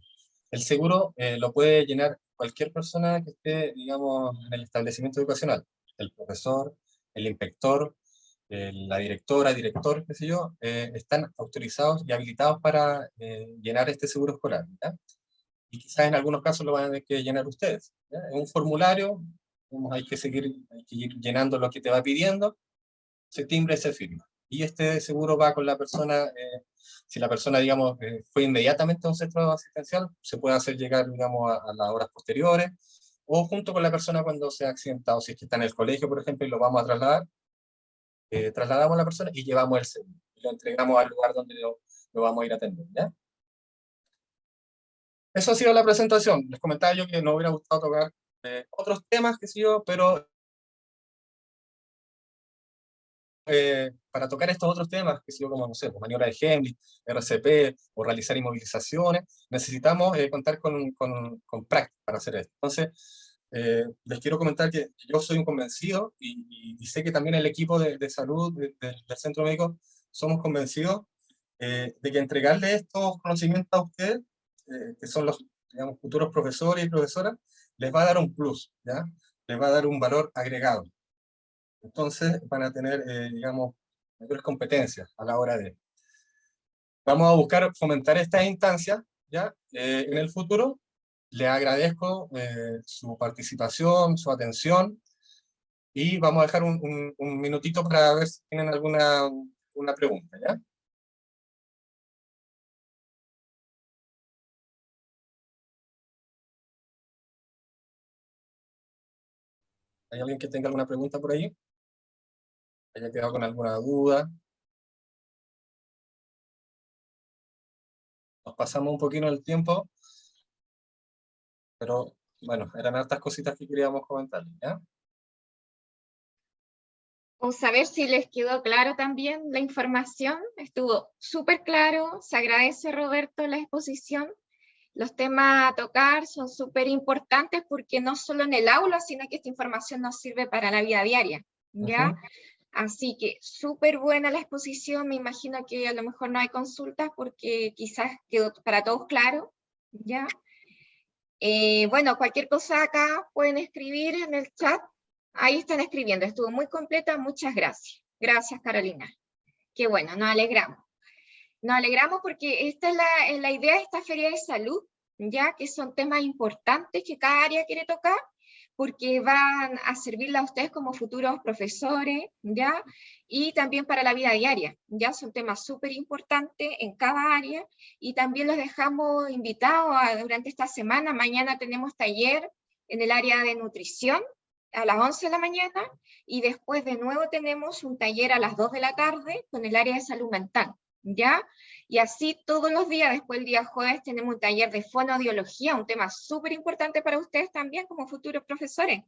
El seguro lo puede llenar cualquier persona que esté, digamos, en el establecimiento educacional. El profesor, el inspector, la directora, director, qué sé yo, están autorizados y habilitados para llenar este seguro escolar, ¿ya? Y quizás en algunos casos lo van a tener que llenar ustedes, ¿ya? Es un formulario, hay que ir llenando lo que te va pidiendo, se timbra y se firma. Y este seguro va con la persona, si la persona, digamos, fue inmediatamente a un centro asistencial, se puede hacer llegar, digamos, a las horas posteriores, o junto con la persona cuando se ha accidentado, si es que está en el colegio, por ejemplo, y lo vamos a trasladar, trasladamos a la persona y llevamos el seguro, y lo entregamos al lugar donde lo vamos a ir a atender, ¿ya? Eso ha sido la presentación. Les comentaba yo que no hubiera gustado tocar otros temas, qué sé yo, pero para tocar estos otros temas, que sé yo, como, no sé, pues, maniobra de Heimlich, RCP, o realizar inmovilizaciones, necesitamos contar con práctica para hacer esto. Entonces, les quiero comentar que yo soy un convencido, y sé que también el equipo de salud del centro médico somos convencidos de que entregarle estos conocimientos a ustedes, que son los, digamos, futuros profesores y profesoras, les va a dar un plus, ¿ya? Les va a dar un valor agregado. Entonces van a tener, digamos, mayores competencias a la hora de... Vamos a buscar fomentar estas instancias, ¿ya? En el futuro. Les agradezco su participación, su atención, y vamos a dejar un minutito para ver si tienen alguna una pregunta, ¿ya? ¿Hay alguien que tenga alguna pregunta por ahí? ¿Haya quedado con alguna duda? Nos pasamos un poquito el tiempo, pero bueno, eran hartas cositas que queríamos comentarles, ¿ya? O saber si les quedó claro también la información. Estuvo súper claro. Se agradece, Roberto, la exposición. Los temas a tocar son súper importantes porque no solo en el aula, sino que esta información nos sirve para la vida diaria, ¿ya? Así que súper buena la exposición. Me imagino que a lo mejor no hay consultas porque quizás quedó para todos claro, ¿ya? Bueno, cualquier cosa acá pueden escribir en el chat. Ahí están escribiendo. Estuvo muy completa. Muchas gracias. Gracias, Carolina. Qué bueno, nos alegramos. Nos alegramos porque esta es la idea de esta feria de salud, ya que son temas importantes que cada área quiere tocar, porque van a servirle a ustedes como futuros profesores, ya, y también para la vida diaria, ya son temas súper importantes en cada área, y también los dejamos invitados durante esta semana. Mañana tenemos taller en el área de nutrición a las 11 de la mañana, y después de nuevo tenemos un taller a las 2 de la tarde con el área de salud mental, ¿ya? Y así todos los días. Después el día jueves tenemos un taller de fonoaudiología, un tema súper importante para ustedes también como futuros profesores,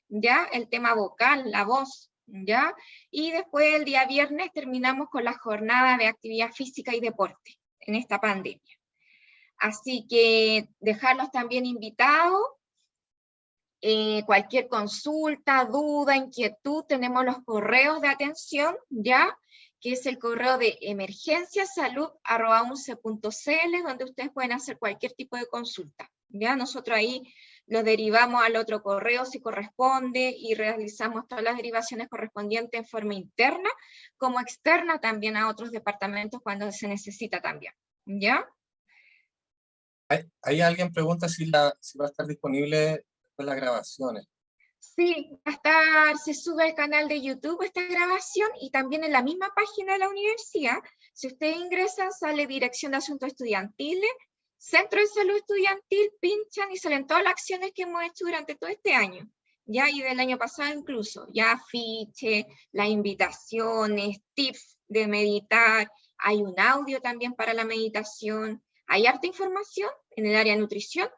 ¿ya? El tema vocal, la voz, ¿ya? Y después el día viernes terminamos con la jornada de actividad física y deporte en esta pandemia. Así que dejarlos también invitados. Cualquier consulta, duda, inquietud, tenemos los correos de atención, ¿ya? que es el correo de emergenciasalud@unce.cl, donde ustedes pueden hacer cualquier tipo de consulta. ¿Ya? Nosotros ahí lo derivamos al otro correo si corresponde y realizamos todas las derivaciones correspondientes en forma interna como externa también a otros departamentos cuando se necesita también. ¿Ya? Ahí alguien pregunta si va a estar disponible con las grabaciones. Sí, va a estar, se sube al canal de YouTube esta grabación y también en la misma página de la universidad. Si ustedes ingresan, sale Dirección de Asuntos Estudiantiles, Centro de Salud Estudiantil, pinchan y salen todas las acciones que hemos hecho durante todo este año, ya, y del año pasado incluso, ya afiche, las invitaciones, tips de meditar, hay un audio también para la meditación, hay harta información en el área de nutrición,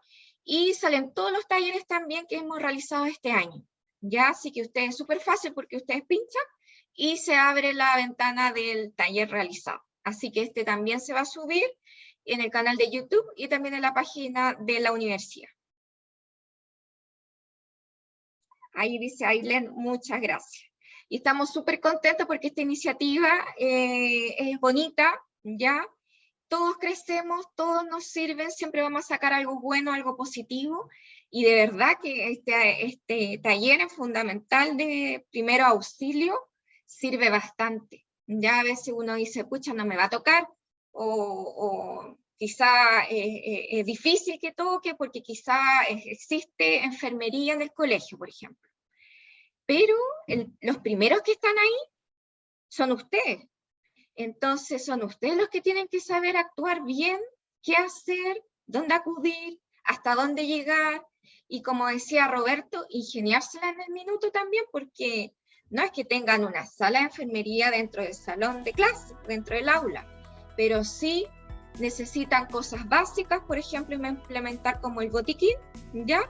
y salen todos los talleres también que hemos realizado este año, ya, así que ustedes es súper fácil porque ustedes pinchan y se abre la ventana del taller realizado, así que este también se va a subir en el canal de YouTube y también en la página de la universidad. Ahí dice Aileen, muchas gracias. Y estamos súper contentos porque esta iniciativa es bonita, ¿ya? Todos crecemos, todos nos sirven, siempre vamos a sacar algo bueno, algo positivo, y de verdad que este taller es fundamental de primero auxilio, sirve bastante. Ya a veces uno dice, pucha, no me va a tocar, o quizá es difícil que toque porque quizá existe enfermería en el colegio, por ejemplo. Pero los primeros que están ahí son ustedes. Entonces son ustedes los que tienen que saber actuar bien, qué hacer, dónde acudir, hasta dónde llegar, y como decía Roberto, ingeniársela en el minuto también, porque no es que tengan una sala de enfermería dentro del salón de clase, dentro del aula, pero sí necesitan cosas básicas, por ejemplo, implementar como el botiquín, ¿ya?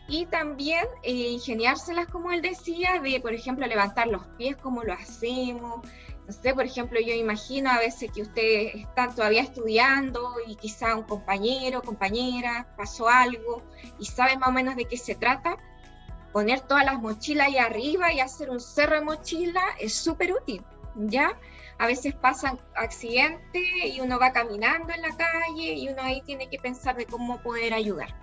Y también ingeniárselas, como él decía, de, por ejemplo, levantar los pies, como lo hacemos. No sé, por ejemplo, yo imagino a veces que ustedes están todavía estudiando y quizá un compañero, compañera, pasó algo y saben más o menos de qué se trata. Poner todas las mochilas ahí arriba y hacer un cerro de mochila es súper útil, ¿ya? A veces pasan accidentes y uno va caminando en la calle y uno ahí tiene que pensar de cómo poder ayudar.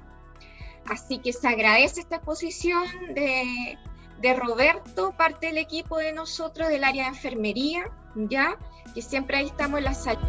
Así que se agradece esta exposición de Roberto, parte del equipo de nosotros del área de enfermería, ya, que siempre ahí estamos en la salud.